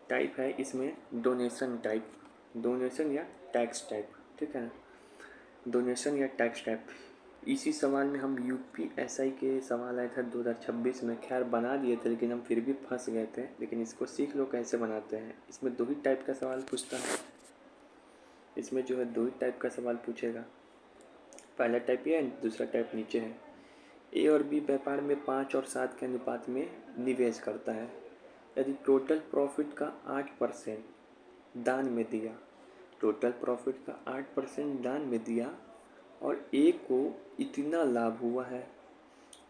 टाइप है इसमें, डोनेशन टाइप, डोनेशन या टैक्स टाइप। ठीक है ना, डोनेशन या टैक्स टाइप। इसी सवाल में हम UPSI के सवाल आए थे 2026 में, खैर बना दिए थे लेकिन हम फिर भी फंस गए थे। लेकिन इसको सीख लो कैसे बनाते हैं। इसमें 2 ही टाइप का सवाल पूछता है, इसमें जो है 2 ही टाइप का सवाल पूछेगा। पहला टाइप ये है, दूसरा टाइप नीचे है। A और B व्यापार में 5 और 7 के अनुपात में निवेश करता है। यदि टोटल प्रॉफिट का 8% दान में दिया, टोटल प्रॉफिट का 8% दान में दिया और A को इतना लाभ हुआ है,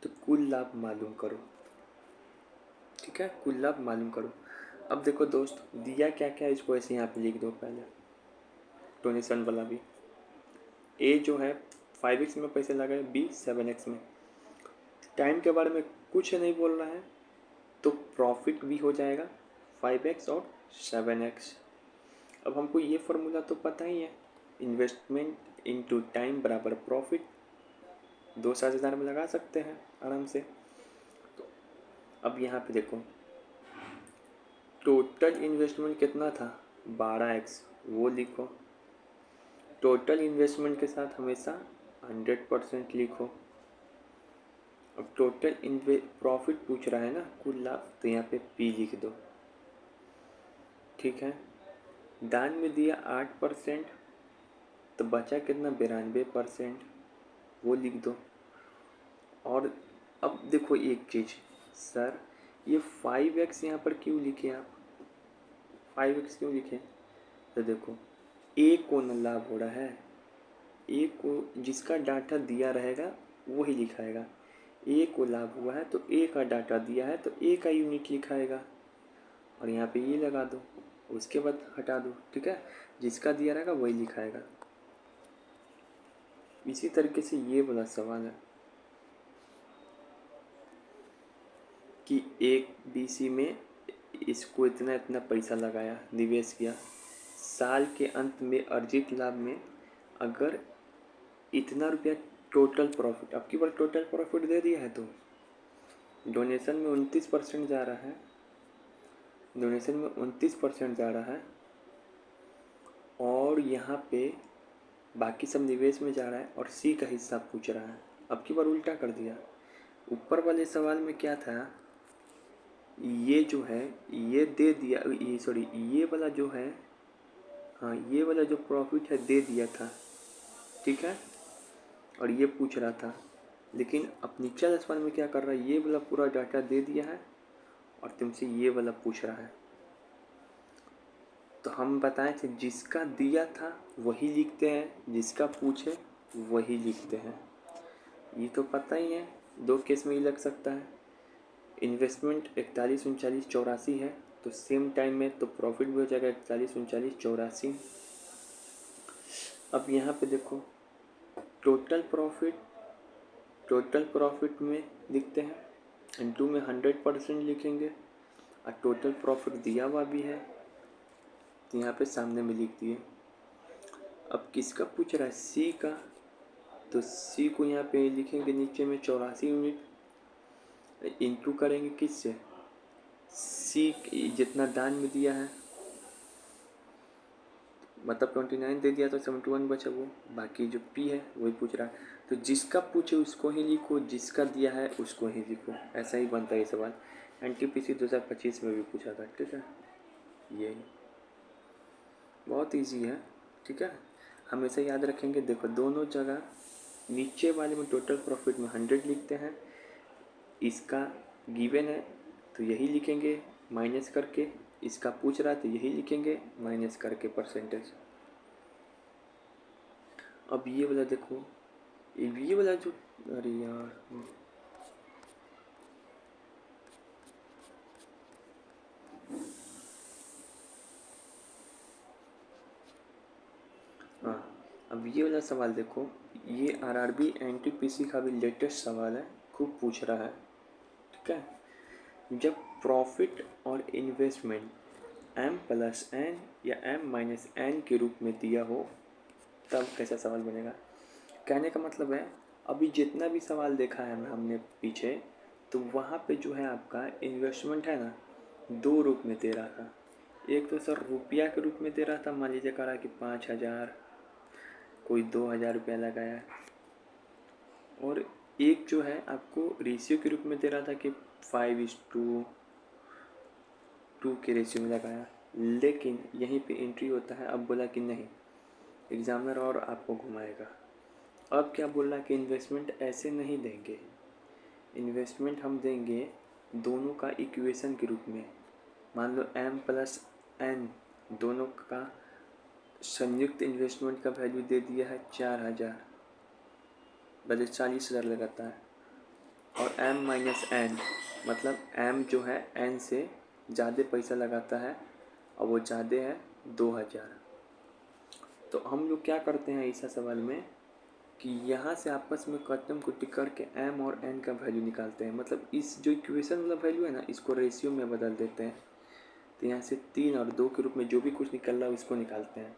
तो कुल लाभ मालूम करो। ठीक है, कुल लाभ मालूम करो। अब देखो दोस्त, दिया क्या क्या, इसको ऐसे यहाँ पे लिख दो पहले, डोनेशन वाला भी। A जो है 5x में पैसे लगाए, B 7x में। टाइम के बारे में कुछ नहीं बोल रहा है, तो प्रॉफिट भी हो जाएगा 5x और 7x। अब हमको ये फॉर्मूला तो पता ही है, इन्वेस्टमेंट इनटू टाइम बराबर प्रॉफिट। 2 साझेदार में लगा सकते हैं आराम से। तो अब यहाँ पे देखो, टोटल इन्वेस्टमेंट कितना था, 12x, वो लिखो। टोटल इन्वेस्टमेंट के साथ हमेशा 100% लिखो। अब टोटल प्रॉफिट पूछ रहा है ना, कुल लाभ, तो यहाँ पे P लिख दो। ठीक है, दान में दिया 8%, तो बचा कितना, 92%, वो लिख दो। और अब देखो एक चीज़, सर ये 5x यहाँ पर क्यों लिखे आप, 5x क्यों लिखे, तो देखो ए को न लाभ हो रहा है, ए को जिसका डाटा दिया रहेगा वही लिखाएगा। ए को लाभ हुआ है तो ए का डाटा दिया है तो ए का यूनिट लिखाएगा, और यहाँ पे ये लगा दो, उसके बाद हटा दो। ठीक है, जिसका दिया रहेगा वही लिखाएगा। इसी तरीके से ये वाला सवाल है कि एक BC में इसको इतना इतना पैसा लगाया, निवेश किया, साल के अंत में अर्जित लाभ में अगर इतना रुपया टोटल प्रॉफिट, अब की बार टोटल प्रॉफिट दे दिया है तो डोनेशन में 29% जा रहा है, डोनेशन में 29% जा रहा है, और यहाँ पे बाकी सब निवेश में जा रहा है, और C का हिस्सा पूछ रहा है। अब की बार उल्टा कर दिया। ऊपर वाले सवाल में क्या था, ये जो है ये दे दिया, ये सॉरी ये वाला जो है, हाँ ये वाला जो प्रॉफिट है दे दिया था, ठीक है, और ये पूछ रहा था। लेकिन अब नीचे वाले सवाल में क्या कर रहा है, ये वाला पूरा डाटा दे दिया है और तुमसे ये वाला पूछ रहा है। तो हम बताए थे जिसका दिया था वही लिखते हैं, जिसका पूछे वही लिखते हैं। ये तो पता ही है, दो केस में ही लग सकता है। इन्वेस्टमेंट 41, 39, 84 है, तो सेम टाइम में तो प्रॉफिट भी हो जाएगा 41, 39, 84। अब यहाँ पे देखो टोटल प्रॉफिट में लिखते हैं, इनटू में 100% लिखेंगे, और टोटल प्रॉफिट दिया हुआ भी है तो यहाँ पे सामने में लिख दिए। अब किसका पूछ रहा है, C का, तो C को यहाँ पे लिखेंगे नीचे में 84 यूनिट, इंटू करेंगे किससे, C जितना दान में दिया है, मतलब 29 दे दिया तो 71 बचा, वो बाकी जो P है वही पूछ रहा है। तो जिसका पूछे उसको ही लिखो, जिसका दिया है उसको ही लिखो, ऐसा ही बनता है ये सवाल। NTPC 2025 में भी पूछा था। ठीक है, यही बहुत इजी है। ठीक है, हमेशा याद रखेंगे। देखो दोनों जगह नीचे वाले में टोटल प्रॉफिट में 100 लिखते हैं, इसका गिवन है तो यही लिखेंगे माइनस करके, इसका पूछ रहा है तो यही लिखेंगे माइनस करके परसेंटेज। अब ये वाला देखो, ये वाला जो, अरे यार हाँ, अब ये वाला सवाल देखो, ये RRB NTPC का भी लेटेस्ट सवाल है, खूब पूछ रहा है। ठीक है, जब प्रॉफिट और इन्वेस्टमेंट M+N या M-N के रूप में दिया हो तब कैसा सवाल बनेगा। कहने का मतलब है अभी जितना भी सवाल देखा है हमने पीछे, तो वहाँ पे जो है आपका इन्वेस्टमेंट है ना, दो रूप में दे रहा था। एक तो सर रुपया के रूप में दे रहा था, मान लीजिए कह रहा कि 5,000, कोई 2,000 रुपया लगाया, और एक जो है आपको रेशियो के रूप में दे रहा था कि 5:2 के रेशियो में लगाया। लेकिन यहीं पे एंट्री होता है, अब बोला कि नहीं, एग्जामिनर और आपको घुमाएगा। अब क्या बोल रहा है कि इन्वेस्टमेंट ऐसे नहीं देंगे, इन्वेस्टमेंट हम देंगे दोनों का इक्वेशन के रूप में। मान लो M+N दोनों का संयुक्त इन्वेस्टमेंट का वैल्यू दे दिया है 4,000, बल्कि 40,000 लगाता है, और M-N मतलब M जो है N से ज़्यादा पैसा लगाता है और वो ज़्यादा है 2,000। तो हम लोग क्या करते हैं ऐसा सवाल में कि यहाँ से आपस में कदम को टिक करके M और N का वैल्यू निकालते हैं। मतलब इस जो इक्वेशन वाला वैल्यू है ना, इसको रेशियो में बदल देते हैं। तो यहाँ से 3 और 2 के रूप में जो भी कुछ निकल रहा है उसको निकालते हैं।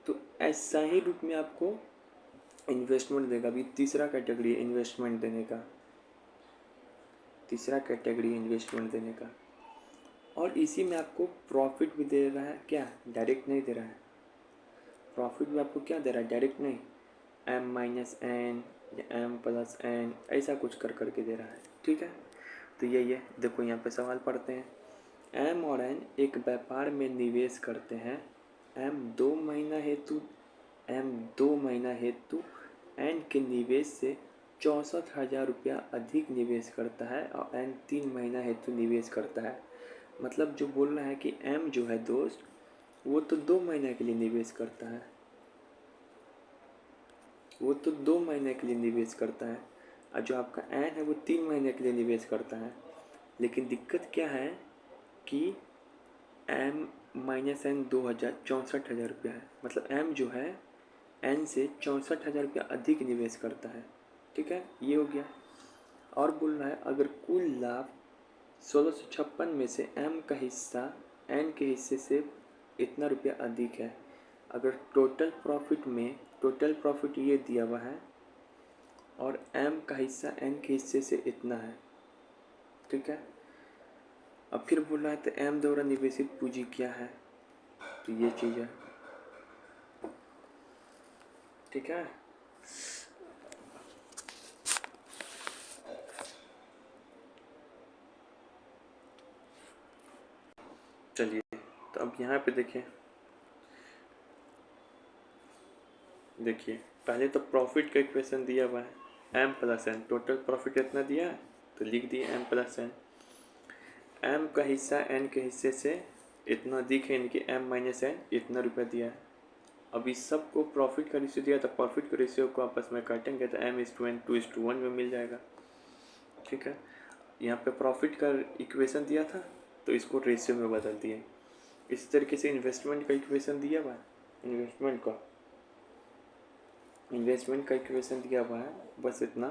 तो ऐसा ही रूप में आपको इन्वेस्टमेंट देगा। अभी तीसरा कैटेगरी है इन्वेस्टमेंट देने का, तीसरा कैटेगरी इन्वेस्टमेंट देने का, और इसी में आपको प्रॉफिट भी दे रहा है। क्या डायरेक्ट नहीं दे रहा है, प्रॉफिट भी आपको क्या दे रहा है, डायरेक्ट नहीं, एम माइनस एन या एम प्लस एन ऐसा कुछ कर करके दे रहा है। ठीक है, तो यही है। देखो यहाँ पे सवाल पढ़ते हैं। एम और एन एक व्यापार में निवेश करते हैं। एम 2 महीना हेतु एन के निवेश से 64,000 रुपया अधिक निवेश करता है और एन 3 महीना हेतु निवेश करता है। मतलब जो बोल रहा है कि एम जो है दोस्त, वो तो 2 महीने के लिए निवेश करता है, वो तो 2 महीने के लिए निवेश करता है, और जो आपका एन है वो 3 महीने के लिए निवेश करता है। लेकिन दिक्कत क्या है कि एम माइनस एन 64,000 रुपया है। मतलब एम जो है एन से 64,000 रुपया अधिक निवेश करता है। ठीक है, ये हो गया। और बोल रहा है अगर कुल लाभ 1656 में से एम का हिस्सा एन के हिस्से से इतना रुपया अधिक है। अगर टोटल प्रॉफिट ये दिया हुआ है और एम का हिस्सा एन के हिस्से से इतना है। ठीक है, अब फिर बोल रहा है तो एम द्वारा निवेशित पूंजी क्या है, तो ये चीज़ है। ठीक है, चलिए तो अब यहाँ पे देखिए पहले तो प्रॉफिट का इक्वेशन दिया हुआ है M plus N. Total profit इतना दिया है तो लिख दिए एम प्लस एन। एम का हिस्सा एन के हिस्से से इतना अधिक है, यानी कि एम माइनस एन इतना रुपया दिया है। अब इस सब को प्रॉफिट का रेशियो दिया, तो प्रॉफिट के रेशियो को आपस में काटेंगे तो एम इज टू एन 2:1 में मिल जाएगा। ठीक है, यहाँ पे प्रॉफिट का इक्वेशन दिया था तो इसको रेशियो में बदल दिए। इस तरीके से इन्वेस्टमेंट का इक्वेशन दिया हुआ है, इन्वेस्टमेंट का इक्वेशन दिया हुआ है बस इतना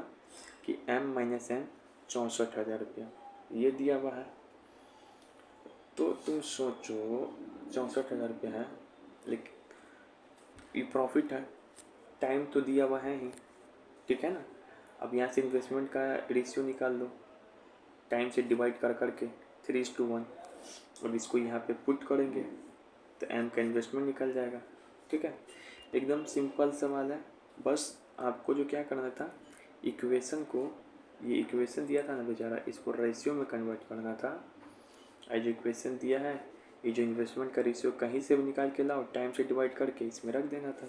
कि एम माइनस एन 64,000 रुपया ये दिया हुआ है। तो तुम सोचो 64,000 रुपया है, लेकिन ये प्रॉफिट है, टाइम तो दिया हुआ है ही। ठीक है ना, अब यहाँ से इन्वेस्टमेंट का रेशियो निकाल लो, टाइम से डिवाइड कर करके 3:1। अब इसको यहाँ पे पुट करेंगे तो एम का इन्वेस्टमेंट निकल जाएगा। ठीक है, एकदम सिंपल सवाल है। बस आपको जो क्या करना था, इक्वेशन को, ये इक्वेशन दिया था ना बेचारा, इसको रेशियो में कन्वर्ट करना था। और जो इक्वेशन दिया है, ये जो इन्वेस्टमेंट का रेशियो कहीं से भी निकाल के लाओ, टाइम से डिवाइड करके इसमें रख देना था।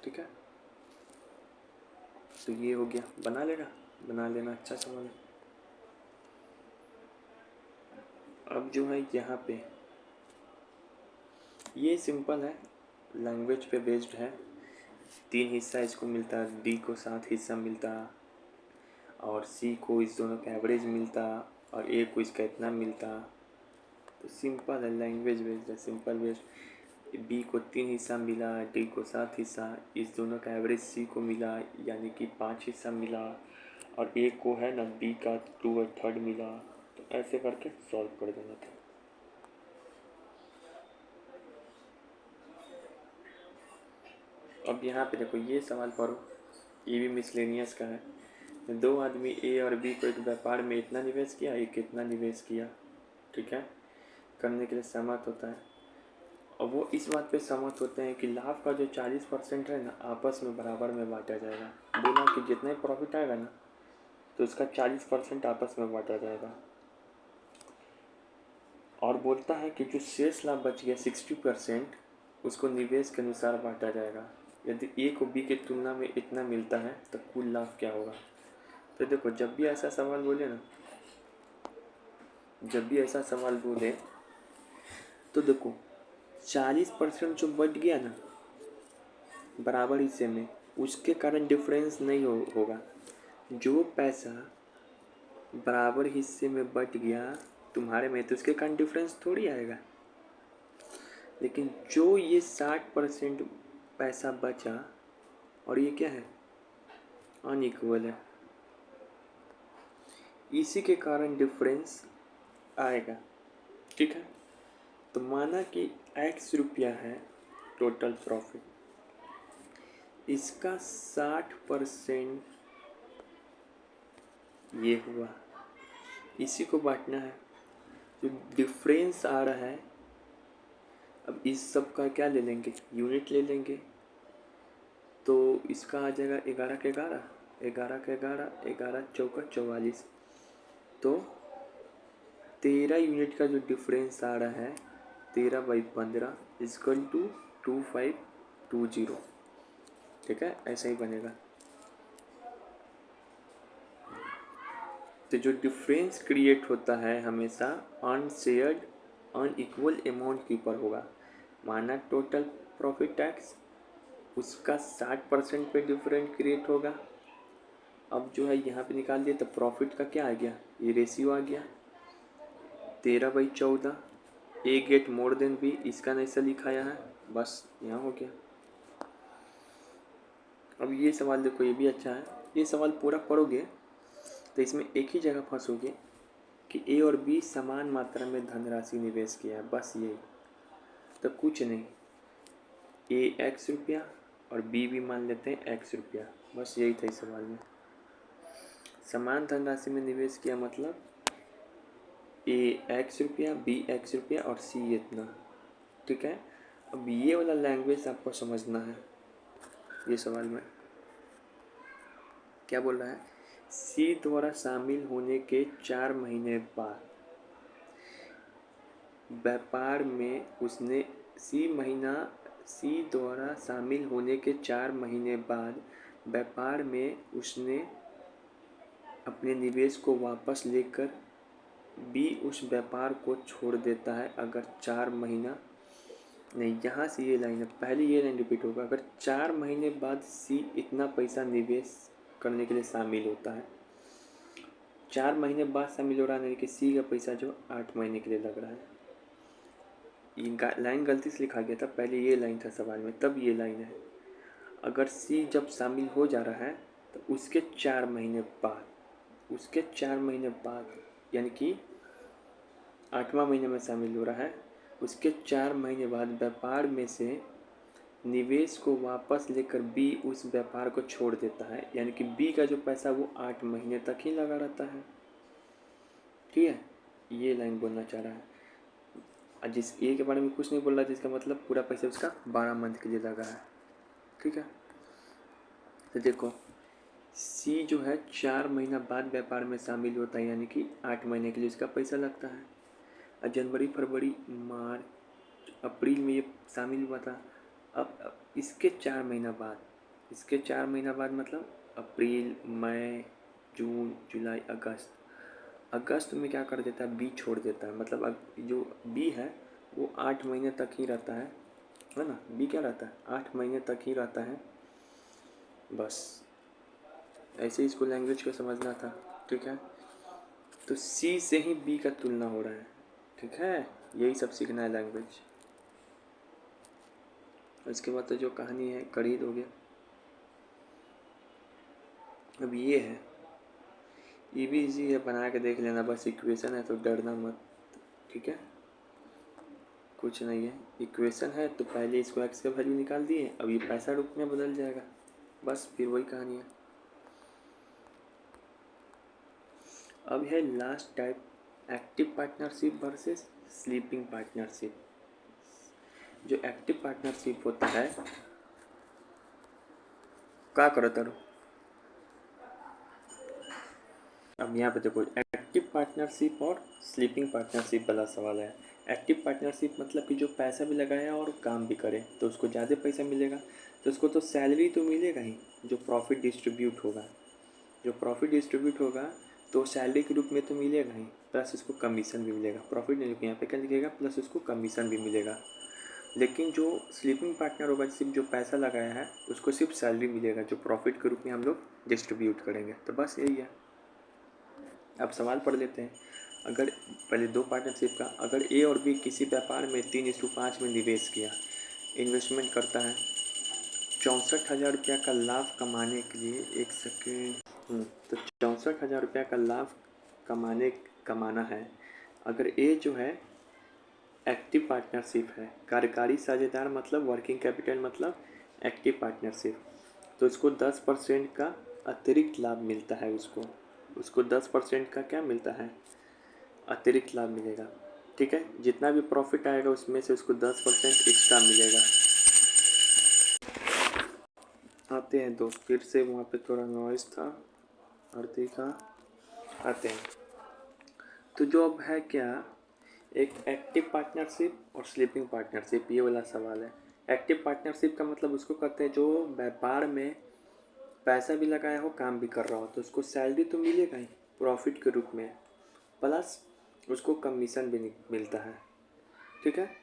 ठीक है, तो ये हो गया, बना लेना, अच्छा सवाल है। अब जो है यहाँ पे ये सिंपल है, लैंग्वेज पे बेस्ड है। 3 हिस्सा इसको मिलता, डी को 7 हिस्सा मिलता, और सी को इस दोनों का एवरेज मिलता, और ए को इसका इतना मिलता। तो सिंपल है, लैंग्वेज बेस्ड है, सिंपल बेस्ड। बी को 3 हिस्सा मिला, डी को 7 हिस्सा, इस दोनों का एवरेज सी को मिला यानी कि 5 हिस्सा मिला, और ए को है ना बी का 2/3 मिला। तो ऐसे करके सॉल्व कर देना था। अब यहाँ पे देखो ये सवाल पढ़ो, ये भी मिसलेनियस का है। 2 आदमी ए और बी को एक व्यापार में इतना निवेश किया, एक कितना निवेश किया। ठीक है, करने के लिए सहमत होता है, और वो इस बात पे सहमत होते हैं कि लाभ का जो 40% है ना आपस में बराबर में बांटा जाएगा। बोला कि जितना ही प्रॉफिट आएगा ना तो उसका 40% आपस में बांटा जाएगा। और बोलता है कि जो शेष लाभ बच गया 60% उसको निवेश के अनुसार बांटा जाएगा। यदि ए को बी की तुलना में इतना मिलता है तो कुल लाभ क्या होगा। तो देखो जब भी ऐसा सवाल बोले तो देखो 40% जो बच गया ना बराबर हिस्से में, उसके कारण डिफरेंस नहीं होगा। जो पैसा बराबर हिस्से में बच गया तुम्हारे में, तो उसके कारण डिफरेंस थोड़ी आएगा। लेकिन जो ये 60% पैसा बचा और ये क्या है, अनइक्वल है, इसी के कारण डिफरेंस आएगा। ठीक है, तो माना कि x रुपया है टोटल प्रॉफिट, इसका 60% ये हुआ, इसी को बांटना है। जो डिफरेंस आ रहा है, अब इस सब का क्या ले लेंगे, यूनिट ले लेंगे। तो इसका आ जाएगा 11 के 11, 11 के 11, 11 चौका 44। तो 13 यूनिट का जो डिफरेंस आ रहा है 13/15 इक्वल टू 2520। ठीक है, ऐसा ही बनेगा। तो जो डिफरेंस क्रिएट होता है हमेशा अनशेयर्ड अनइक्वल अमाउंट के ऊपर होगा। माना टोटल प्रॉफिट टैक्स, उसका 60% पे डिफरेंट क्रिएट होगा। अब जो है यहाँ पे निकाल दिया तो प्रॉफिट का क्या आ गया, ये रेशियो आ गया 13/14। ए गेट मोर देन बी, इसका ऐसा लिखाया है, बस यहाँ हो गया। अब ये सवाल देखो, ये भी अच्छा है। ये सवाल पूरा पढ़ोगे तो इसमें एक ही जगह फंसोगे कि ए और बी समान मात्रा में धनराशि निवेश किया है, बस यही। तो कुछ नहीं, ए एक्स रुपया और बी भी मान लेते हैं एक्स रुपया, बस यही था इस सवाल में। समान धनराशि में निवेश किया मतलब ए एक्स रुपया, बी एक्स रुपया और सी इतना। ठीक है, अब ये वाला लैंग्वेज आपको समझना है। ये सवाल में क्या बोल रहा है, सी द्वारा शामिल होने के 4 महीने बाद व्यापार में उसने सी द्वारा शामिल होने के 4 महीने बाद व्यापार में उसने अपने निवेश को वापस लेकर बी उस व्यापार को छोड़ देता है अगर 4 महीना नहीं, यहाँ से ये लाइन है, पहले ये लाइन रिपीट होगा। अगर 4 महीने बाद सी इतना पैसा निवेश करने के लिए शामिल होता है, 4 महीने बाद शामिल हो रहा है, यानी कि सी का पैसा जो 8 महीने के लिए लग रहा है। ये लाइन गलती से लिखा गया था, पहले ये लाइन था सवाल में, तब ये लाइन है। अगर सी जब शामिल हो जा रहा है तो उसके 4 महीने बाद, उसके 4 महीने बाद यानी कि 8वां महीने में शामिल हो रहा है, उसके 4 महीने बाद व्यापार में से निवेश को वापस लेकर बी उस व्यापार को छोड़ देता है, यानी कि बी का जो पैसा वो 8 महीने तक ही लगा रहता है। ठीक है, ये लाइन बोलना चाह रहा है। और जिस ए के बारे में कुछ नहीं बोल रहा, जिसका मतलब पूरा पैसा उसका 12 मंथ के लिए लगा है। ठीक है, तो देखो सी जो है 4 महीना बाद व्यापार में शामिल होता है, यानी कि 8 महीने के लिए उसका पैसा लगता है। और जनवरी फरवरी मार्च अप्रैल में ये शामिल हुआ था। अब इसके 4 महीना बाद, इसके 4 महीना बाद मतलब अप्रैल मई जून जुलाई अगस्त, अगस्त में क्या कर देता है, बी छोड़ देता है। मतलब अब जो बी है वो 8 महीने तक ही रहता है ना। बी क्या रहता है, 8 महीने तक ही रहता है। बस ऐसे इसको लैंग्वेज को समझना था। ठीक है, तो सी से ही बी का तुलना हो रहा है। ठीक है, यही सब सीखना है लैंग्वेज। इसके बाद तो जो कहानी है कर ही दोगे। अब ये है, ये भी इजी है, बना के देख लेना, बस इक्वेशन है तो डरना मत। ठीक है, कुछ नहीं है, इक्वेशन है तो पहले इसको एक्स का वैल्यू निकाल दिए, अब ये पैसा रूप में बदल जाएगा, बस फिर वही कहानी है। अब है last type, active partnership versus sleeping partnership. जो एक्टिव पार्टनरशिप होता है, क्या करो तारो, अब यहाँ पे देखो एक्टिव पार्टनरशिप और स्लीपिंग पार्टनरशिप वाला सवाल है। एक्टिव पार्टनरशिप मतलब कि जो पैसा भी लगाया और काम भी करे तो उसको ज़्यादा पैसा मिलेगा, तो उसको तो सैलरी तो मिलेगा ही, जो प्रॉफिट डिस्ट्रीब्यूट होगा, जो प्रॉफिट डिस्ट्रीब्यूट होगा तो सैलरी के रूप में तो मिलेगा ही, प्लस उसको कमीशन भी मिलेगा। प्रॉफिट नहीं, यहाँ पे क्या लिखेगा, प्लस उसको कमीशन भी मिलेगा। लेकिन जो स्लीपिंग पार्टनर होगा, सिर्फ जो पैसा लगाया है उसको सिर्फ सैलरी मिलेगा, जो प्रॉफिट के रूप में हम लोग डिस्ट्रीब्यूट करेंगे। तो बस यही है। अब सवाल पढ़ लेते हैं। अगर पहले दो पार्टनरशिप का, अगर ए और बी किसी व्यापार में 3:5 में निवेश किया, इन्वेस्टमेंट करता है 64,000 रुपया का लाभ कमाने के लिए, एक सेकेंड, तो 64,000 रुपया का लाभ कमाना है। अगर ए जो है एक्टिव पार्टनरशिप है, कार्यकारी साझेदार मतलब वर्किंग कैपिटल मतलब एक्टिव पार्टनरशिप, तो इसको 10% का अतिरिक्त लाभ मिलता है। उसको 10% का क्या मिलता है, अतिरिक्त लाभ मिलेगा। ठीक है, जितना भी प्रॉफिट आएगा उसमें से उसको 10% एक्स्ट्रा मिलेगा। आते हैं दोस्त, फिर से वहाँ पे थोड़ा नॉइज़ था और देखा, आते हैं। तो जो अब है क्या, एक एक्टिव पार्टनरशिप और स्लीपिंग पार्टनरशिप, ये वाला सवाल है। एक्टिव पार्टनरशिप का मतलब उसको कहते हैं जो व्यापार में पैसा भी लगाया हो, काम भी कर रहा हो, तो उसको सैलरी तो मिलेगा ही प्रॉफिट के रूप में, प्लस उसको कमीशन भी मिलता है। ठीक है।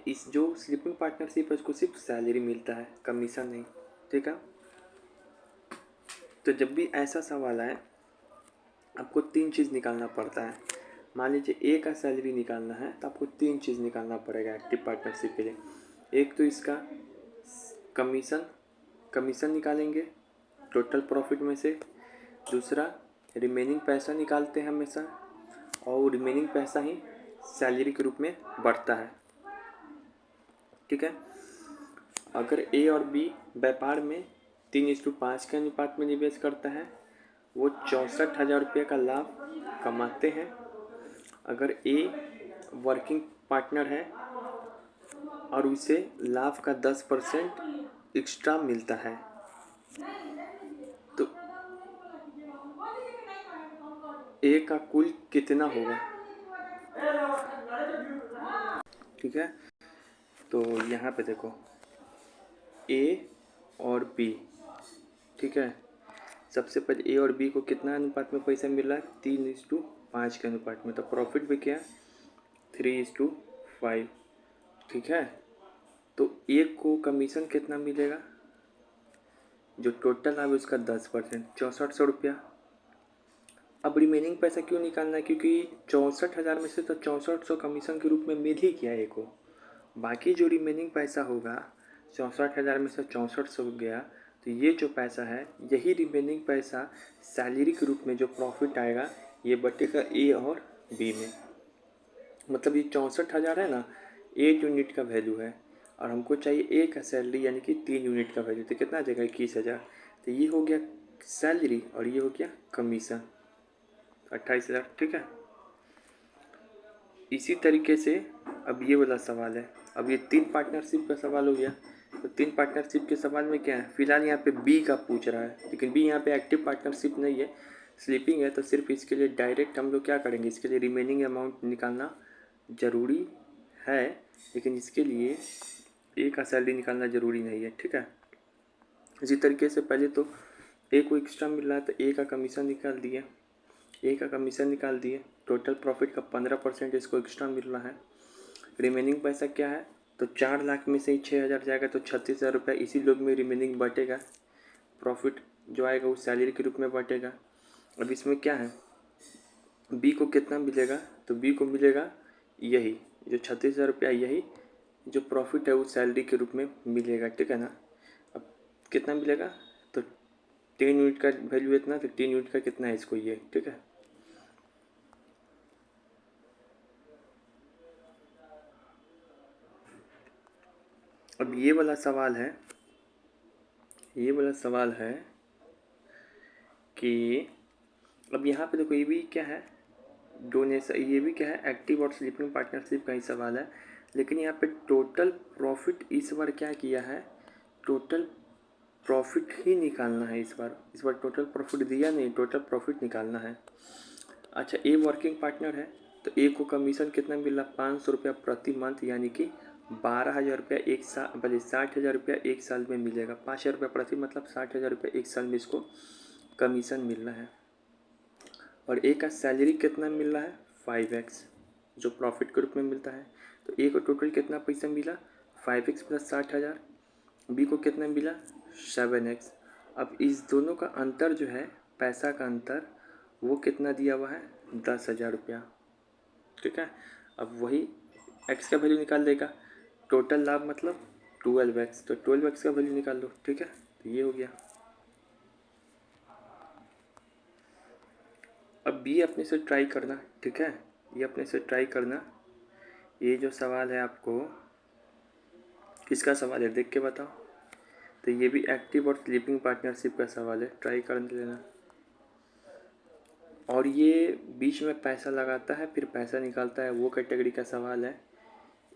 इस जो स्लीपिंग पार्टनरशिप है उसको सिर्फ सैलरी मिलता है, कमीशन नहीं। ठीक है। तो जब भी ऐसा सवाल आए, आपको 3 चीज़ निकालना पड़ता है। मान लीजिए ए का सैलरी निकालना है तो आपको 3 चीज़ निकालना पड़ेगा एक्टिव पार्टनरशिप के लिए। एक तो इसका कमीशन कमीशन निकालेंगे टोटल प्रॉफिट में से। दूसरा, रिमेनिंग पैसा निकालते हैं हमेशा, और रिमेनिंग पैसा ही सैलरी के रूप में बढ़ता है। ठीक है। अगर ए और बी व्यापार में 3:5 के अनुपात में निवेश करता है, वो 64,000 रुपये का लाभ कमाते हैं। अगर ए वर्किंग पार्टनर है और उसे लाभ का 10% एक्स्ट्रा मिलता है, तो ए का कुल कितना होगा। ठीक है। तो यहाँ पे देखो ए और बी, ठीक है। सबसे पहले ए और बी को कितना अनुपात में पैसा मिल रहा है, 3:5 के अनुपात में। तो प्रॉफिट भी क्या, 3:5। ठीक है। तो ए को कमीशन कितना मिलेगा, जो टोटल है उसका 10%, 6400 रुपया। अब रिमेनिंग पैसा क्यों निकालना है, क्योंकि 64,000 में से तो 6400 कमीशन के रूप में मिल ही गया ए को। बाकी जो रिमेनिंग पैसा होगा, 64,000 में से 6400 गया, तो ये जो पैसा है यही रिमेनिंग पैसा सैलरी के रूप में जो प्रॉफिट आएगा ये बटेगा ए और बी में। मतलब ये 64,000 है ना, 8 यूनिट का वैल्यू है, और हमको चाहिए ए का सैलरी यानी कि 3 यूनिट का वैल्यू। तो कितना आ जाएगा, 21,000। तो ये हो गया सैलरी और ये हो गया कमीशन, 28,000। ठीक है। इसी तरीके से अब ये वाला सवाल है। अब ये 3 पार्टनरशिप का सवाल हो गया। तो 3 पार्टनरशिप के सवाल में क्या है, फिलहाल यहाँ पे बी का पूछ रहा है, लेकिन बी यहाँ पे एक्टिव पार्टनरशिप नहीं है, स्लीपिंग है। तो सिर्फ इसके लिए डायरेक्ट हम लोग क्या करेंगे, इसके लिए रिमेनिंग अमाउंट निकालना ज़रूरी है, लेकिन इसके लिए ए का सैलरी निकालना ज़रूरी नहीं है। ठीक है। इसी तरीके से पहले तो ए को एक्स्ट्रा मिल रहा है तो ए का कमीशन निकाल दिए, ए का कमीशन निकाल दिए। टोटल प्रॉफिट का 15% इसको एक्स्ट्रा मिल रहा है। रिमेनिंग पैसा क्या है, तो 4 लाख में से ही 6,000 जाएगा तो 36,000 रुपये इसी लोग में रिमेनिंग बटेगा। प्रॉफिट जो आएगा वो सैलरी के रूप में बटेगा। अब इसमें क्या है, बी को कितना मिलेगा, तो बी को मिलेगा यही जो 36,000 रुपया, यही जो प्रॉफिट है वो सैलरी के रूप में मिलेगा। ठीक है ना। अब कितना मिलेगा, तो 3 यूनिट का वैल्यू इतना, तो 3 यूनिट का कितना है इसको ये। ठीक है। अब ये वाला सवाल है, ये वाला सवाल है कि अब यहाँ पे देखो ये भी क्या है, डोनेशन, ये भी क्या है, एक्टिव और स्लीपिंग पार्टनरशिप का ही सवाल है। लेकिन यहाँ पे टोटल प्रॉफिट इस बार क्या किया है, टोटल प्रॉफिट ही निकालना है इस बार टोटल प्रॉफिट दिया नहीं, टोटल प्रॉफिट निकालना है। अच्छा, ए वर्किंग पार्टनर है तो ए को कमीशन कितना मिल रहा, 500 रुपया प्रति मंथ, यानी कि 12,000 रुपया एक साल, बल्कि 60,000 रुपया एक साल में मिलेगा। 5,000 रुपया प्रति मतलब 60,000 रुपया एक साल में इसको कमीशन मिल रहा है। और ए का सैलरी कितना मिल रहा है, 5x, जो प्रॉफिट के रूप में मिलता है। तो ए को टोटल कितना पैसा मिला, 5x प्लस 60,000। बी को कितना मिला, 7x। अब इस दोनों का अंतर जो है, पैसा का अंतर, वो कितना दिया हुआ है, 10,000 रुपया। ठीक है। अब वही x का वैल्यू निकाल देगा, टोटल लाभ मतलब 12x, तो 12x का वैल्यू निकाल लो। ठीक है। तो ये हो गया। अब बी अपने से ट्राई करना। ठीक है। ये अपने से ट्राई करना। ये जो सवाल है आपको किसका सवाल है देख के बताओ। तो ये भी एक्टिव और स्लीपिंग पार्टनरशिप का सवाल है, ट्राई कर लेना। और ये बीच में पैसा लगाता है फिर पैसा निकालता है, वो कैटेगरी का सवाल है।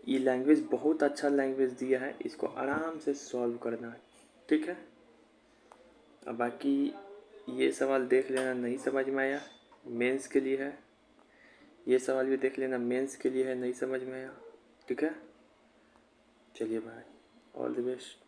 ये लैंग्वेज बहुत अच्छा लैंग्वेज दिया है, इसको आराम से सॉल्व करना है। ठीक है। अब बाकी ये सवाल देख लेना, नहीं समझ में आया मेंस के लिए है, ये सवाल भी देख लेना मेंस के लिए है, नहीं समझ में आया। ठीक है, चलिए भाई, ऑल द बेस्ट।